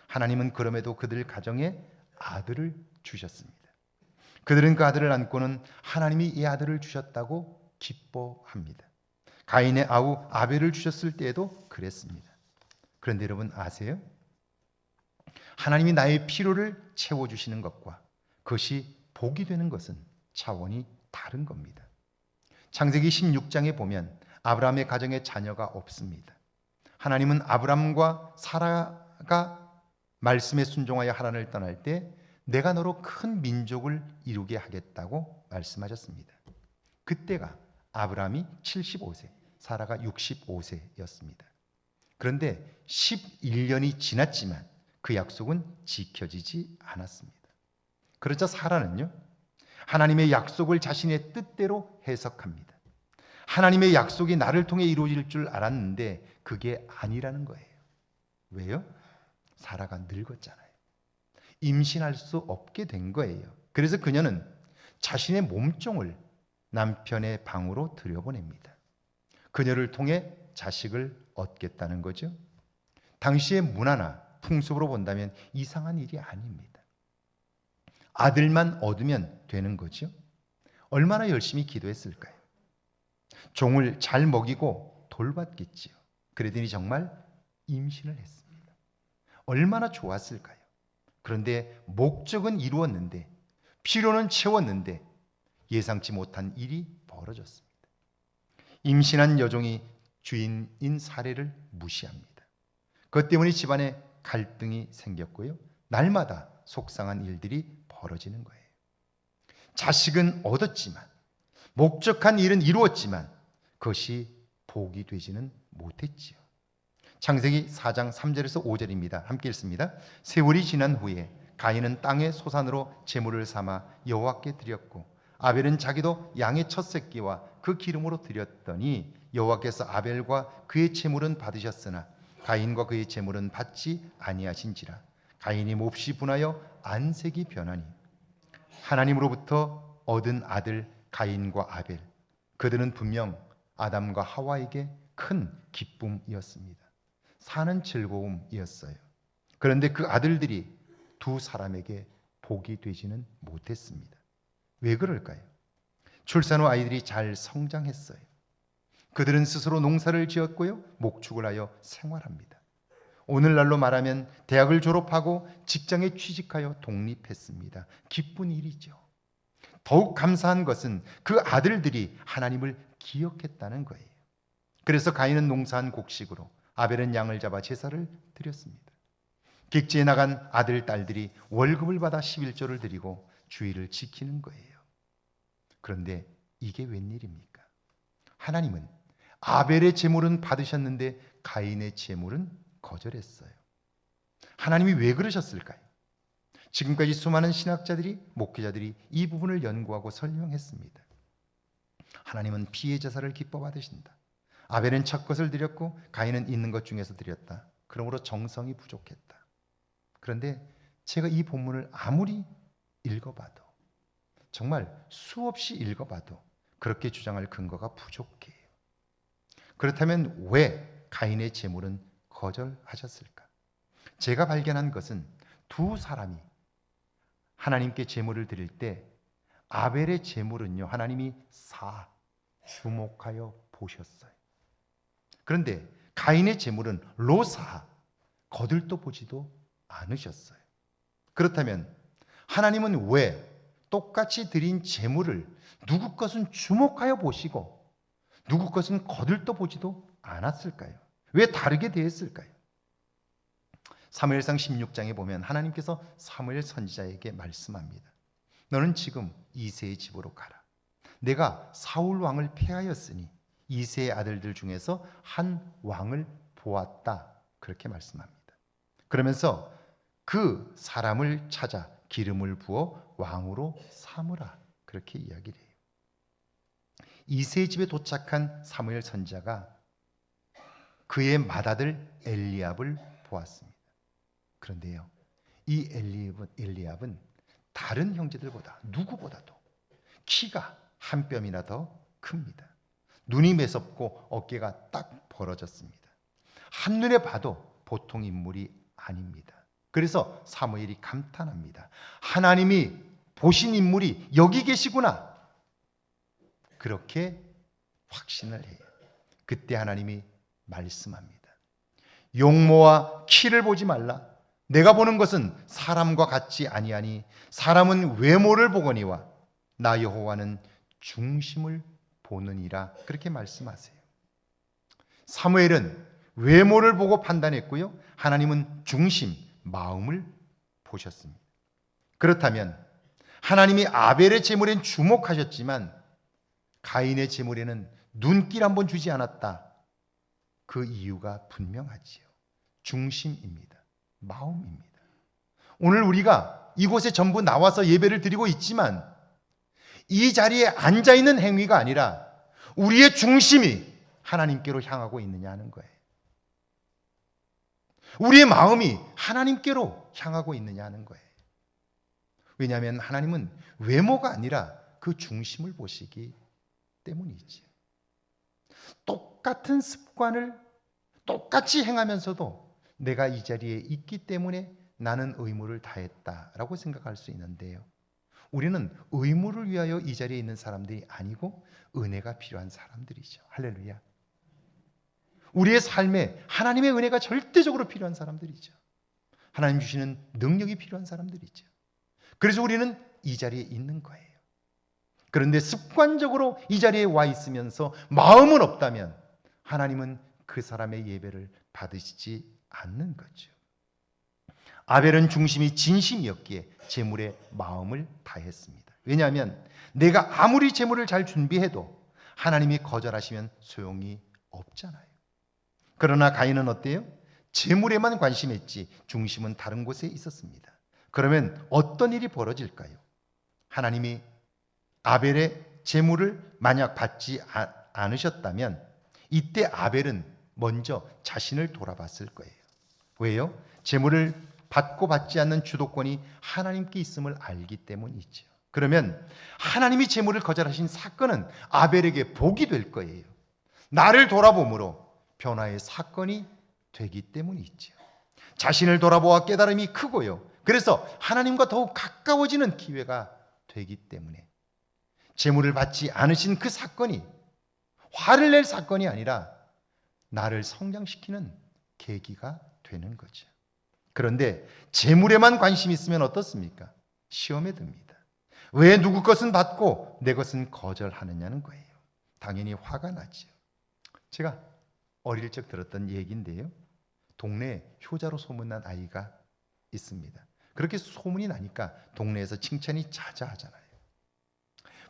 하나님은 그럼에도 그들 가정에 아들을 주셨습니다. 그들은 그 아들을 안고는 하나님이 이 아들을 주셨다고 기뻐합니다. 가인의 아우 아벨을 주셨을 때에도 그랬습니다. 그런데 여러분 아세요? 하나님이 나의 필요를 채워주시는 것과 그것이 복이 되는 것은 차원이 다른 겁니다. 창세기 16장에 보면 아브라함의 가정에 자녀가 없습니다. 하나님은 아브라함과 사라가 말씀에 순종하여 하란을 떠날 때 내가 너로 큰 민족을 이루게 하겠다고 말씀하셨습니다. 그때가 아브라함이 75세, 사라가 65세였습니다. 그런데 11년이 지났지만 그 약속은 지켜지지 않았습니다. 그러자 사라는요, 하나님의 약속을 자신의 뜻대로 해석합니다. 하나님의 약속이 나를 통해 이루어질 줄 알았는데 그게 아니라는 거예요. 왜요? 사라가 늙었잖아요. 임신할 수 없게 된 거예요. 그래서 그녀는 자신의 몸종을 남편의 방으로 들여보냅니다. 그녀를 통해 자식을 얻겠다는 거죠. 당시의 문화나 풍습으로 본다면 이상한 일이 아닙니다. 아들만 얻으면 되는 거죠. 얼마나 열심히 기도했을까요? 종을 잘 먹이고 돌봤겠지요. 그러더니 정말 임신을 했습니다. 얼마나 좋았을까요? 그런데 목적은 이루었는데, 필요는 채웠는데 예상치 못한 일이 벌어졌습니다. 임신한 여종이 주인인 사례를 무시합니다. 그것 때문에 집안에 갈등이 생겼고요. 날마다 속상한 일들이 벌어지는 거예요. 자식은 얻었지만, 목적한 일은 이루었지만 그것이 복이 되지는 못했지요. 창세기 4장 3절에서 5절입니다. 함께 읽습니다. 세월이 지난 후에 가인은 땅의 소산으로 제물을 삼아 여호와께 드렸고 아벨은 자기도 양의 첫 새끼와 그 기름으로 드렸더니 여호와께서 아벨과 그의 제물은 받으셨으나 가인과 그의 제물은 받지 아니하신지라. 가인이 몹시 분하여 안색이 변하니 하나님으로부터 얻은 아들 가인과 아벨, 그들은 분명 아담과 하와에게 큰 기쁨이었습니다. 사는 즐거움이었어요. 그런데 그 아들들이 두 사람에게 복이 되지는 못했습니다. 왜 그럴까요? 출산 후 아이들이 잘 성장했어요. 그들은 스스로 농사를 지었고요, 목축을 하여 생활합니다. 오늘날로 말하면 대학을 졸업하고 직장에 취직하여 독립했습니다. 기쁜 일이죠. 더욱 감사한 것은 그 아들들이 하나님을 기억했다는 거예요. 그래서 가인은 농사한 곡식으로, 아벨은 양을 잡아 제사를 드렸습니다. 객지에 나간 아들, 딸들이 월급을 받아 11조를 드리고 주의를 지키는 거예요. 그런데 이게 웬일입니까? 하나님은 아벨의 제물은 받으셨는데 가인의 제물은 거절했어요. 하나님이 왜 그러셨을까요? 지금까지 수많은 신학자들이, 목회자들이 이 부분을 연구하고 설명했습니다. 하나님은 피의 제사를 기뻐 받으신다. 아벨은 첫 것을 드렸고 가인은 있는 것 중에서 드렸다. 그러므로 정성이 부족했다. 그런데 제가 이 본문을 아무리 읽어봐도, 정말 수없이 읽어봐도 그렇게 주장할 근거가 부족해요. 그렇다면 왜 가인의 제물은 거절하셨을까? 제가 발견한 것은 두 사람이 하나님께 제물을 드릴 때 아벨의 제물은요, 하나님이 주목하여 보셨어요. 그런데 가인의 제물은 거들떠 보지도 않으셨어요. 그렇다면 하나님은 왜 똑같이 드린 제물을 누구 것은 주목하여 보시고 누구 것은 거들떠 보지도 않았을까요? 왜 다르게 대했을까요? 사무엘상 16장에 보면 하나님께서 사무엘 선지자에게 말씀합니다. 너는 지금 이새의 집으로 가라. 내가 사울 왕을 폐하였으니 이새의 아들들 중에서 한 왕을 보았다. 그렇게 말씀합니다. 그러면서 그 사람을 찾아 기름을 부어 왕으로 삼으라. 그렇게 이야기를 해요. 이새의 집에 도착한 사무엘 선지자가 그의 맏아들 엘리압을 보았습니다. 그런데요, 이 엘리압은 다른 형제들보다 누구보다도 키가 한 뼘이나 더 큽니다. 눈이 매섭고 어깨가 딱 벌어졌습니다. 한눈에 봐도 보통 인물이 아닙니다. 그래서 사무엘이 감탄합니다. 하나님이 보신 인물이 여기 계시구나. 그렇게 확신을 해요. 그때 하나님이 말씀합니다. 용모와 키를 보지 말라. 내가 보는 것은 사람과 같지 아니하니 사람은 외모를 보거니와 나 여호와는 중심을 보느니라. 그렇게 말씀하세요. 사무엘은 외모를 보고 판단했고요, 하나님은 중심, 마음을 보셨습니다. 그렇다면 하나님이 아벨의 제물엔 주목하셨지만 가인의 제물에는 눈길 한번 주지 않았다. 그 이유가 분명하지요. 중심입니다. 마음입니다. 오늘 우리가 이곳에 전부 나와서 예배를 드리고 있지만 이 자리에 앉아있는 행위가 아니라 우리의 중심이 하나님께로 향하고 있느냐 하는 거예요. 우리의 마음이 하나님께로 향하고 있느냐 하는 거예요. 왜냐하면 하나님은 외모가 아니라 그 중심을 보시기 때문이지. 똑같은 습관을 똑같이 행하면서도 내가 이 자리에 있기 때문에 나는 의무를 다했다라고 생각할 수 있는데요, 우리는 의무를 위하여 이 자리에 있는 사람들이 아니고 은혜가 필요한 사람들이죠. 할렐루야. 우리의 삶에 하나님의 은혜가 절대적으로 필요한 사람들이죠. 하나님 주시는 능력이 필요한 사람들이죠. 그래서 우리는 이 자리에 있는 거예요. 그런데 습관적으로 이 자리에 와 있으면서 마음은 없다면 하나님은 그 사람의 예배를 받으시지 않는 거죠. 아벨은 중심이 진심이었기에 제물에 마음을 다했습니다. 왜냐하면 내가 아무리 제물을 잘 준비해도 하나님이 거절하시면 소용이 없잖아요. 그러나 가인은 어때요? 제물에만 관심했지 중심은 다른 곳에 있었습니다. 그러면 어떤 일이 벌어질까요? 하나님이 아벨의 제물을 만약 받지 않으셨다면 이때 아벨은 먼저 자신을 돌아봤을 거예요. 왜요? 제물을 받고 받지 않는 주도권이 하나님께 있음을 알기 때문이죠. 그러면 하나님이 제물을 거절하신 사건은 아벨에게 복이 될 거예요. 나를 돌아봄으로 변화의 사건이 되기 때문이죠. 자신을 돌아보아 깨달음이 크고요. 그래서 하나님과 더욱 가까워지는 기회가 되기 때문에 제물을 받지 않으신 그 사건이 화를 낼 사건이 아니라 나를 성장시키는 계기가 되는 거죠. 그런데 제물에만 관심이 있으면 어떻습니까? 시험에 듭니다. 왜 누구 것은 받고 내 것은 거절하느냐는 거예요. 당연히 화가 나죠. 제가 어릴 적 들었던 얘기인데요. 동네에 효자로 소문난 아이가 있습니다. 그렇게 소문이 나니까 동네에서 칭찬이 자자하잖아요.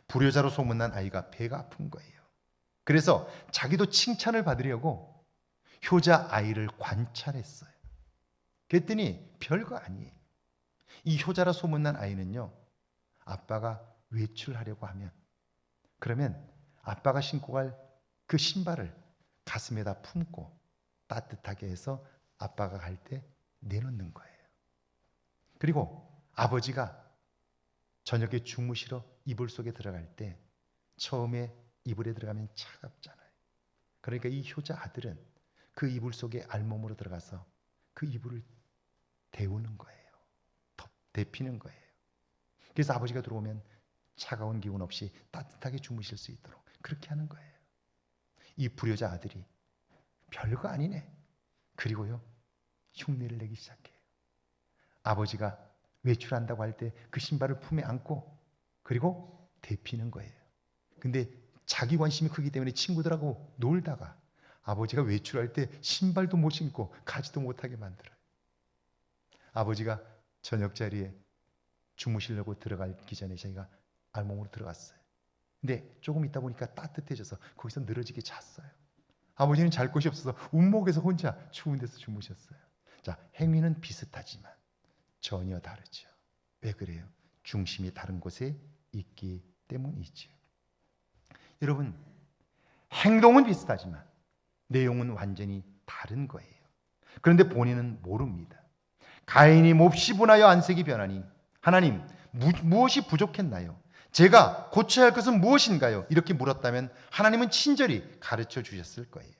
불효자로 소문난 아이가 배가 아픈 거예요. 그래서 자기도 칭찬을 받으려고 효자 아이를 관찰했어요. 그랬더니 별거 아니에요. 이 효자라 소문난 아이는요, 아빠가 외출하려고 하면, 그러면 아빠가 신고 갈 그 신발을 가슴에다 품고 따뜻하게 해서 아빠가 갈 때 내놓는 거예요. 그리고 아버지가 저녁에 주무시러 이불 속에 들어갈 때 처음에 이불에 들어가면 차갑잖아요. 그러니까 이 효자 아들은 그 이불 속에 알몸으로 들어가서 그 이불을 데우는 거예요. 데피는 거예요. 그래서 아버지가 들어오면 차가운 기운 없이 따뜻하게 주무실 수 있도록 그렇게 하는 거예요. 이 불효자 아들이 별거 아니네. 그리고요, 흉내를 내기 시작해요. 아버지가 외출한다고 할 때 그 신발을 품에 안고 그리고 데피는 거예요. 근데 자기 관심이 크기 때문에 친구들하고 놀다가 아버지가 외출할 때 신발도 못 신고 가지도 못하게 만들어요. 아버지가 저녁 자리에 주무시려고 들어가기 전에 저희가 알몸으로 들어갔어요. 근데 조금 있다 보니까 따뜻해져서 거기서 늘어지게 잤어요. 아버지는 잘 곳이 없어서 운목에서 혼자 추운 데서 주무셨어요. 자, 행위는 비슷하지만 전혀 다르죠. 왜 그래요? 중심이 다른 곳에 있기 때문이죠. 여러분, 행동은 비슷하지만 내용은 완전히 다른 거예요. 그런데 본인은 모릅니다. 가인이 몹시 분하여 안색이 변하니 하나님, 무엇이 부족했나요? 제가 고쳐야 할 것은 무엇인가요? 이렇게 물었다면 하나님은 친절히 가르쳐 주셨을 거예요.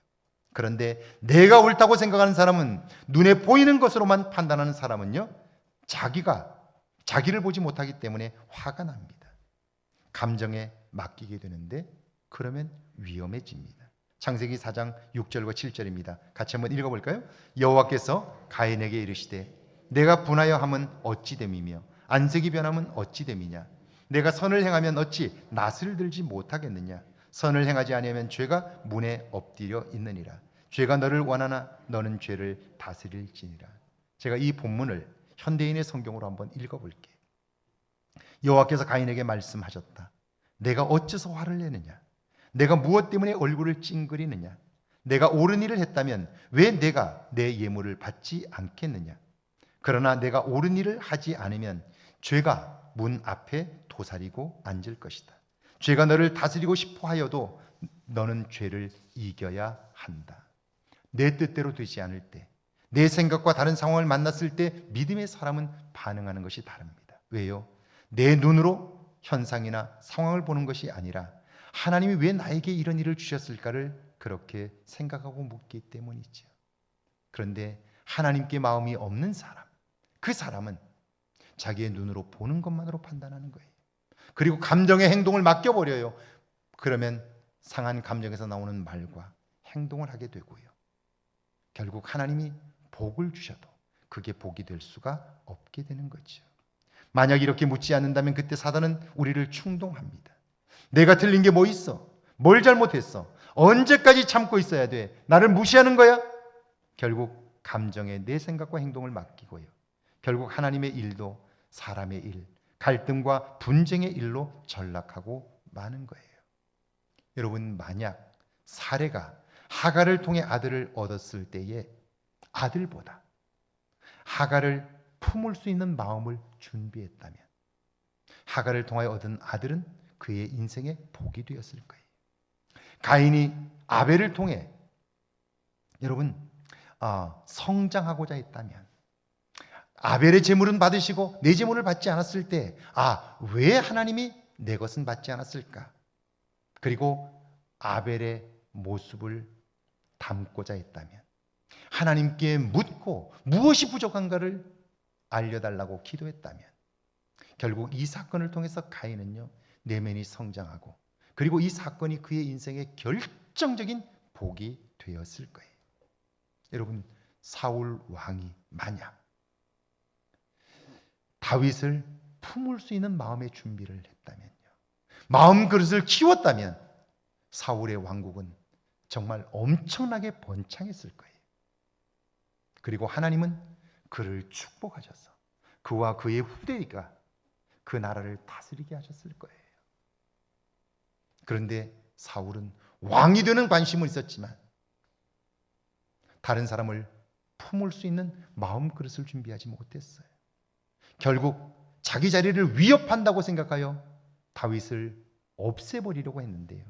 그런데 내가 옳다고 생각하는 사람은, 눈에 보이는 것으로만 판단하는 사람은요, 자기를 보지 못하기 때문에 화가 납니다. 감정에 맡기게 되는데 그러면 위험해집니다. 창세기 4장 6절과 7절입니다. 같이 한번 읽어볼까요? 여호와께서 가인에게 이르시되 내가 분하여 함은 어찌 됨이며 안색이 변함은 어찌 됨이냐? 내가 선을 행하면 어찌 낯을 들지 못하겠느냐? 선을 행하지 아니하면 죄가 문에 엎드려 있느니라. 죄가 너를 원하나 너는 죄를 다스릴지니라. 제가 이 본문을 현대인의 성경으로 한번 읽어볼게요. 여호와께서 가인에게 말씀하셨다. 내가 어째서 화를 내느냐? 내가 무엇 때문에 얼굴을 찡그리느냐? 내가 옳은 일을 했다면 왜 내가 내 예물을 받지 않겠느냐? 그러나 내가 옳은 일을 하지 않으면 죄가 문 앞에 도사리고 앉을 것이다. 죄가 너를 다스리고 싶어 하여도 너는 죄를 이겨야 한다. 내 뜻대로 되지 않을 때, 내 생각과 다른 상황을 만났을 때 믿음의 사람은 반응하는 것이 다릅니다. 왜요? 내 눈으로 현상이나 상황을 보는 것이 아니라 하나님이 왜 나에게 이런 일을 주셨을까를 그렇게 생각하고 묻기 때문이죠. 그런데 하나님께 마음이 없는 사람, 그 사람은 자기의 눈으로 보는 것만으로 판단하는 거예요. 그리고 감정의 행동을 맡겨버려요. 그러면 상한 감정에서 나오는 말과 행동을 하게 되고요. 결국 하나님이 복을 주셔도 그게 복이 될 수가 없게 되는 거죠. 만약 이렇게 묻지 않는다면 그때 사단은 우리를 충동합니다. 내가 틀린 게 뭐 있어? 뭘 잘못했어? 언제까지 참고 있어야 돼? 나를 무시하는 거야? 결국 감정에 내 생각과 행동을 맡기고요. 결국 하나님의 일도 사람의 일, 갈등과 분쟁의 일로 전락하고 마는 거예요. 여러분, 만약 사레가 하갈을 통해 아들을 얻었을 때에 아들보다 하갈을 품을 수 있는 마음을 준비했다면 하갈을 통하여 얻은 아들은 그의 인생의 복이 되었을 거예요. 가인이 아벨을 통해 여러분 성장하고자 했다면 아벨의 제물은 받으시고 내 제물을 받지 않았을 때 왜 하나님이 내 것은 받지 않았을까? 그리고 아벨의 모습을 담고자 했다면 하나님께 묻고 무엇이 부족한가를 알려달라고 기도했다면 결국 이 사건을 통해서 가인은요 내면이 성장하고 그리고 이 사건이 그의 인생의 결정적인 복이 되었을 거예요. 여러분, 사울 왕이 만약 다윗을 품을 수 있는 마음의 준비를 했다면요, 마음 그릇을 키웠다면 사울의 왕국은 정말 엄청나게 번창했을 거예요. 그리고 하나님은 그를 축복하셔서 그와 그의 후대가 그 나라를 다스리게 하셨을 거예요. 그런데 사울은 왕이 되는 관심은 있었지만 다른 사람을 품을 수 있는 마음 그릇을 준비하지 못했어요. 결국 자기 자리를 위협한다고 생각하여 다윗을 없애버리려고 했는데요,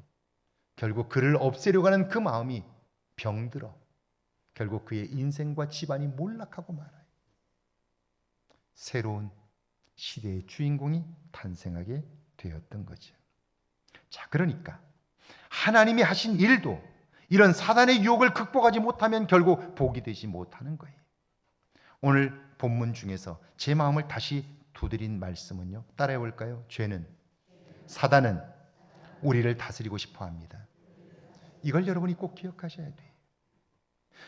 결국 그를 없애려고 하는 그 마음이 병들어 결국 그의 인생과 집안이 몰락하고 말아요. 새로운 시대의 주인공이 탄생하게 되었던 거죠. 자, 그러니까 하나님이 하신 일도 이런 사단의 유혹을 극복하지 못하면 결국 복이 되지 못하는 거예요. 오늘 본문 중에서 제 마음을 다시 두드린 말씀은요, 따라해 볼까요? 사단은 우리를 다스리고 싶어 합니다. 이걸 여러분이 꼭 기억하셔야 돼요.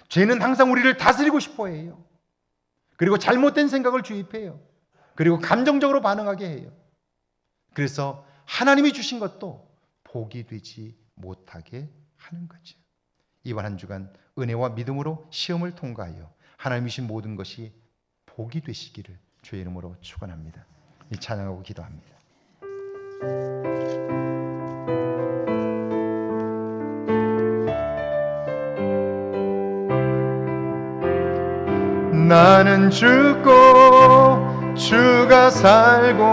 죄는 항상 우리를 다스리고 싶어 해요. 그리고 잘못된 생각을 주입해요. 그리고 감정적으로 반응하게 해요. 그래서 하나님이 주신 것도 복이 되지 못하게 하는 거죠. 이번 한 주간 은혜와 믿음으로 시험을 통과하여 하나님이 주신 모든 것이 복이 되시기를 주의 이름으로 축원합니다. 이 찬양하고 기도합니다. 나는 죽고 주가 살고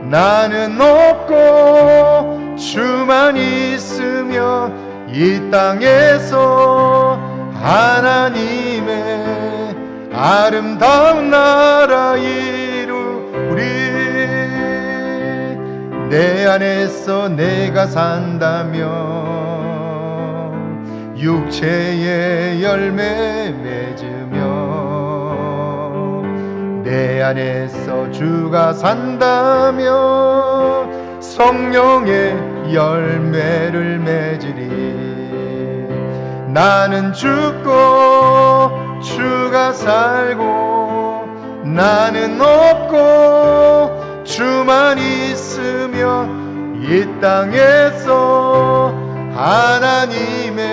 나는 없고 주만 있으며 이 땅에서 하나님의 아름다운 나라 이루리. 내 안에서 내가 산다면 육체의 열매 맺으며 내 안에서 주가 산다면 성령의 열매를 맺으리. 나는 죽고 주가 살고 나는 없고 주만 있으며 이 땅에서 하나님의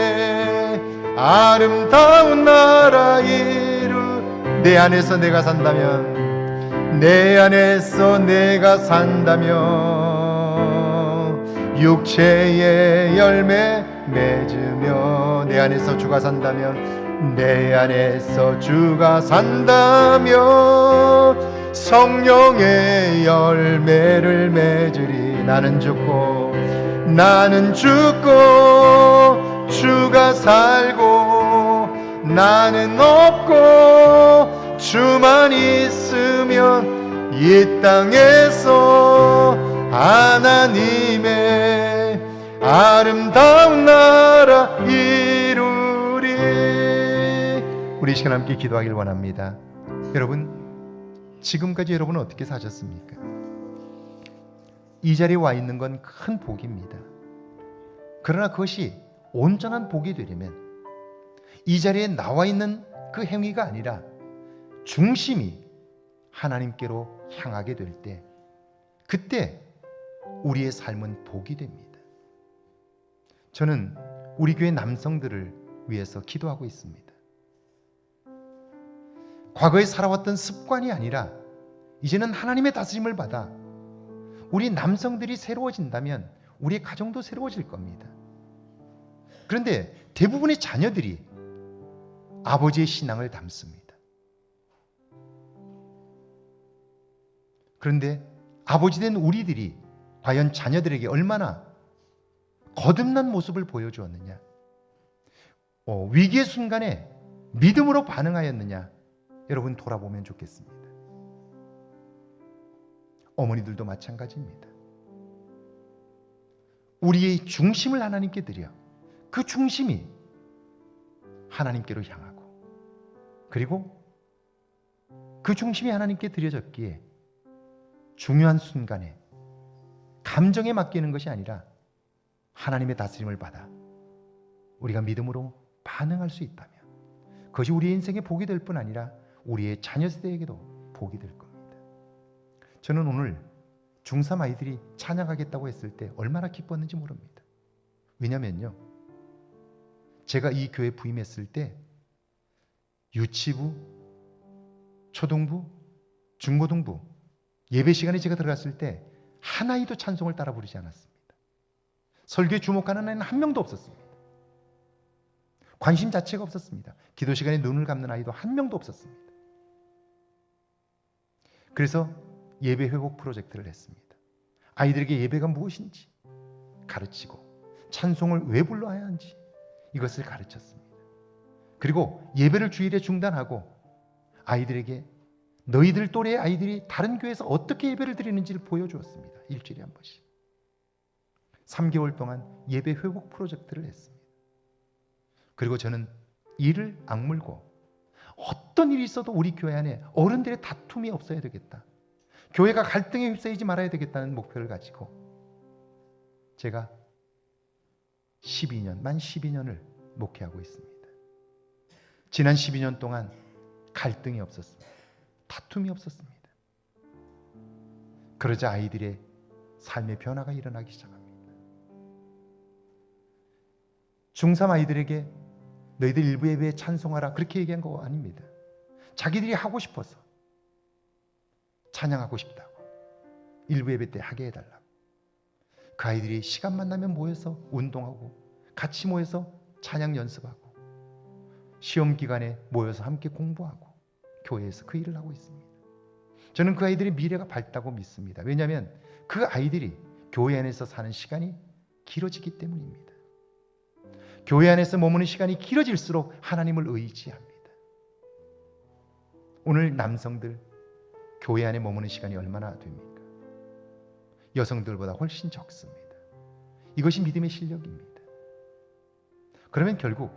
아름다운 나라 이루. 내 안에서 내가 산다면 내 안에서 내가 산다면 육체의 열매 맺으며 내 안에서 주가 산다면 내 안에서 주가 산다면 성령의 열매를 맺으리. 나는 죽고 주가 살고 나는 없고 주만 있으면 이 땅에서 하나님의 아름다운 나라 이루리. 우리 시간 함께 기도하길 원합니다. 여러분, 지금까지 여러분은 어떻게 사셨습니까? 이 자리에 와 있는 건 큰 복입니다. 그러나 그것이 온전한 복이 되려면 이 자리에 나와 있는 그 행위가 아니라 중심이 하나님께로 향하게 될 때, 그때 우리의 삶은 복이 됩니다. 저는 우리 교회 남성들을 위해서 기도하고 있습니다. 과거에 살아왔던 습관이 아니라 이제는 하나님의 다스림을 받아 우리 남성들이 새로워진다면 우리의 가정도 새로워질 겁니다. 그런데 대부분의 자녀들이 아버지의 신앙을 닮습니다. 그런데 아버지 된 우리들이 과연 자녀들에게 얼마나 거듭난 모습을 보여주었느냐, 위기의 순간에 믿음으로 반응하였느냐, 여러분 돌아보면 좋겠습니다. 어머니들도 마찬가지입니다. 우리의 중심을 하나님께 드려 그 중심이 하나님께로 향하고, 그리고 그 중심이 하나님께 드려졌기에 중요한 순간에 감정에 맡기는 것이 아니라 하나님의 다스림을 받아 우리가 믿음으로 반응할 수 있다면 그것이 우리의 인생에 복이 될 뿐 아니라 우리의 자녀 세대에게도 복이 될 겁니다. 저는 오늘 중3 아이들이 찬양하겠다고 했을 때 얼마나 기뻤는지 모릅니다. 왜냐면요, 제가 이 교회 부임했을 때 유치부, 초등부, 중고등부 예배 시간에 제가 들어갔을 때 한 아이도 찬송을 따라 부르지 않았습니다. 설교에 주목하는 아이는 한 명도 없었습니다. 관심 자체가 없었습니다. 기도 시간에 눈을 감는 아이도 한 명도 없었습니다. 그래서 예배 회복 프로젝트를 했습니다. 아이들에게 예배가 무엇인지 가르치고 찬송을 왜 불러야 하는지 이것을 가르쳤습니다. 그리고 예배를 주일에 중단하고 아이들에게 너희들 또래의 아이들이 다른 교회에서 어떻게 예배를 드리는지를 보여주었습니다. 일주일에 한 번씩. 3개월 동안 예배 회복 프로젝트를 했습니다. 그리고 저는 이를 악물고 어떤 일이 있어도 우리 교회 안에 어른들의 다툼이 없어야 되겠다, 교회가 갈등에 휩싸이지 말아야 되겠다는 목표를 가지고 제가 만 12년을 목회하고 있습니다. 지난 12년 동안 갈등이 없었습니다. 다툼이 없었습니다. 그러자 아이들의 삶의 변화가 일어나기 시작합니다. 중3 아이들에게 너희들 일부 예배에 찬송하라 그렇게 얘기한 거 아닙니다. 자기들이 하고 싶어서 찬양하고 싶다고 일부 예배 때 하게 해달라고. 그 아이들이 시간만 나면 모여서 운동하고 같이 모여서 찬양 연습하고 시험 기간에 모여서 함께 공부하고 교회에서 그 일을 하고 있습니다. 저는 그 아이들의 미래가 밝다고 믿습니다. 왜냐하면 그 아이들이 교회 안에서 사는 시간이 길어지기 때문입니다. 교회 안에서 머무는 시간이 길어질수록 하나님을 의지합니다. 오늘 남성들 교회 안에 머무는 시간이 얼마나 됩니까? 여성들보다 훨씬 적습니다. 이것이 믿음의 실력입니다. 그러면 결국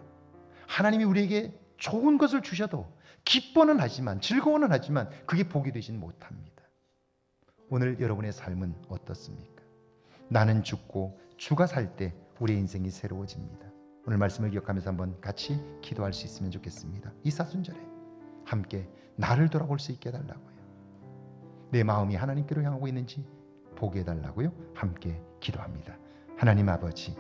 하나님이 우리에게 좋은 것을 주셔도 기뻐는 하지만, 즐거워는 하지만 그게 복이 되지는 못합니다. 오늘 여러분의 삶은 어떻습니까? 나는 죽고 주가 살 때 우리의 인생이 새로워집니다. 오늘 말씀을 기억하면서 한번 같이 기도할 수 있으면 좋겠습니다. 이 사순절에 함께 나를 돌아볼 수 있게 해달라고요. 내 마음이 하나님께로 향하고 있는지 보게 해달라고요. 함께 기도합니다. 하나님 아버지,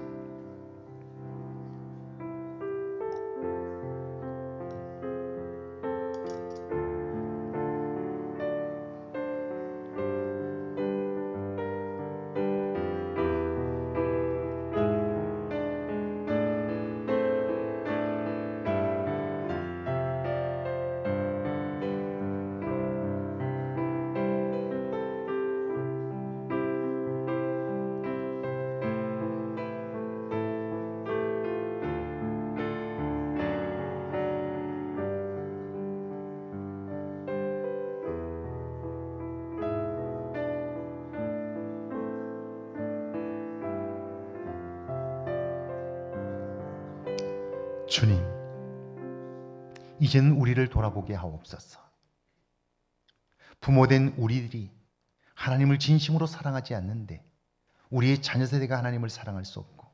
주님, 이제는 우리를 돌아보게 하옵소서. 부모된 우리들이 하나님을 진심으로 사랑하지 않는데 우리의 자녀 세대가 하나님을 사랑할 수 없고,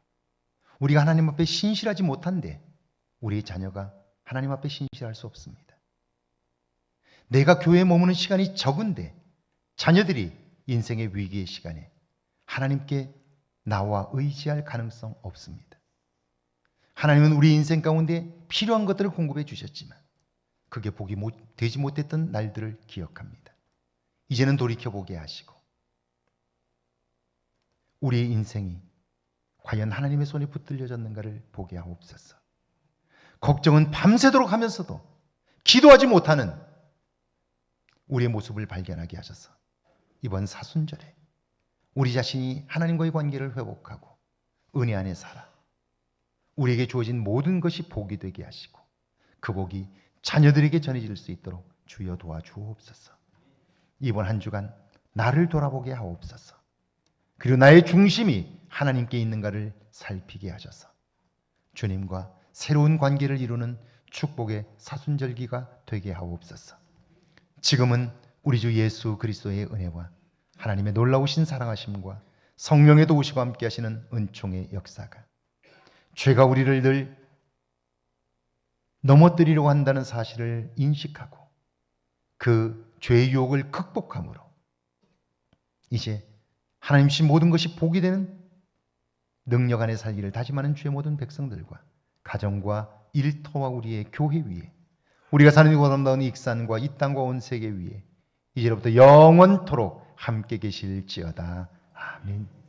우리가 하나님 앞에 신실하지 못한데 우리의 자녀가 하나님 앞에 신실할 수 없습니다. 내가 교회에 머무는 시간이 적은데 자녀들이 인생의 위기의 시간에 하나님께 나와 의지할 가능성 없습니다. 하나님은 우리 인생 가운데 필요한 것들을 공급해 주셨지만 그게 복이 되지 못했던 날들을 기억합니다. 이제는 돌이켜보게 하시고 우리의 인생이 과연 하나님의 손에 붙들려졌는가를 보게 하옵소서. 걱정은 밤새도록 하면서도 기도하지 못하는 우리의 모습을 발견하게 하셔서 이번 사순절에 우리 자신이 하나님과의 관계를 회복하고 은혜 안에 살아 우리에게 주어진 모든 것이 복이 되게 하시고 그 복이 자녀들에게 전해질 수 있도록 주여 도와주옵소서. 이번 한 주간 나를 돌아보게 하옵소서. 그리고 나의 중심이 하나님께 있는가를 살피게 하셔서 주님과 새로운 관계를 이루는 축복의 사순절기가 되게 하옵소서. 지금은 우리 주 예수 그리스도의 은혜와 하나님의 놀라우신 사랑하심과 성령의 도우시고 함께 하시는 은총의 역사가 죄가 우리를 늘 넘어뜨리려고 한다는 사실을 인식하고 그 죄의 유혹을 극복함으로 이제 하나님 주신 모든 것이 복이 되는 능력 안에 살기를 다짐하는 주의 모든 백성들과 가정과 일터와 우리의 교회 위에 우리가 사는 이곳 아름다운 익산과 이 땅과 온 세계 위에 이제로부터 영원토록 함께 계실지어다. 아멘.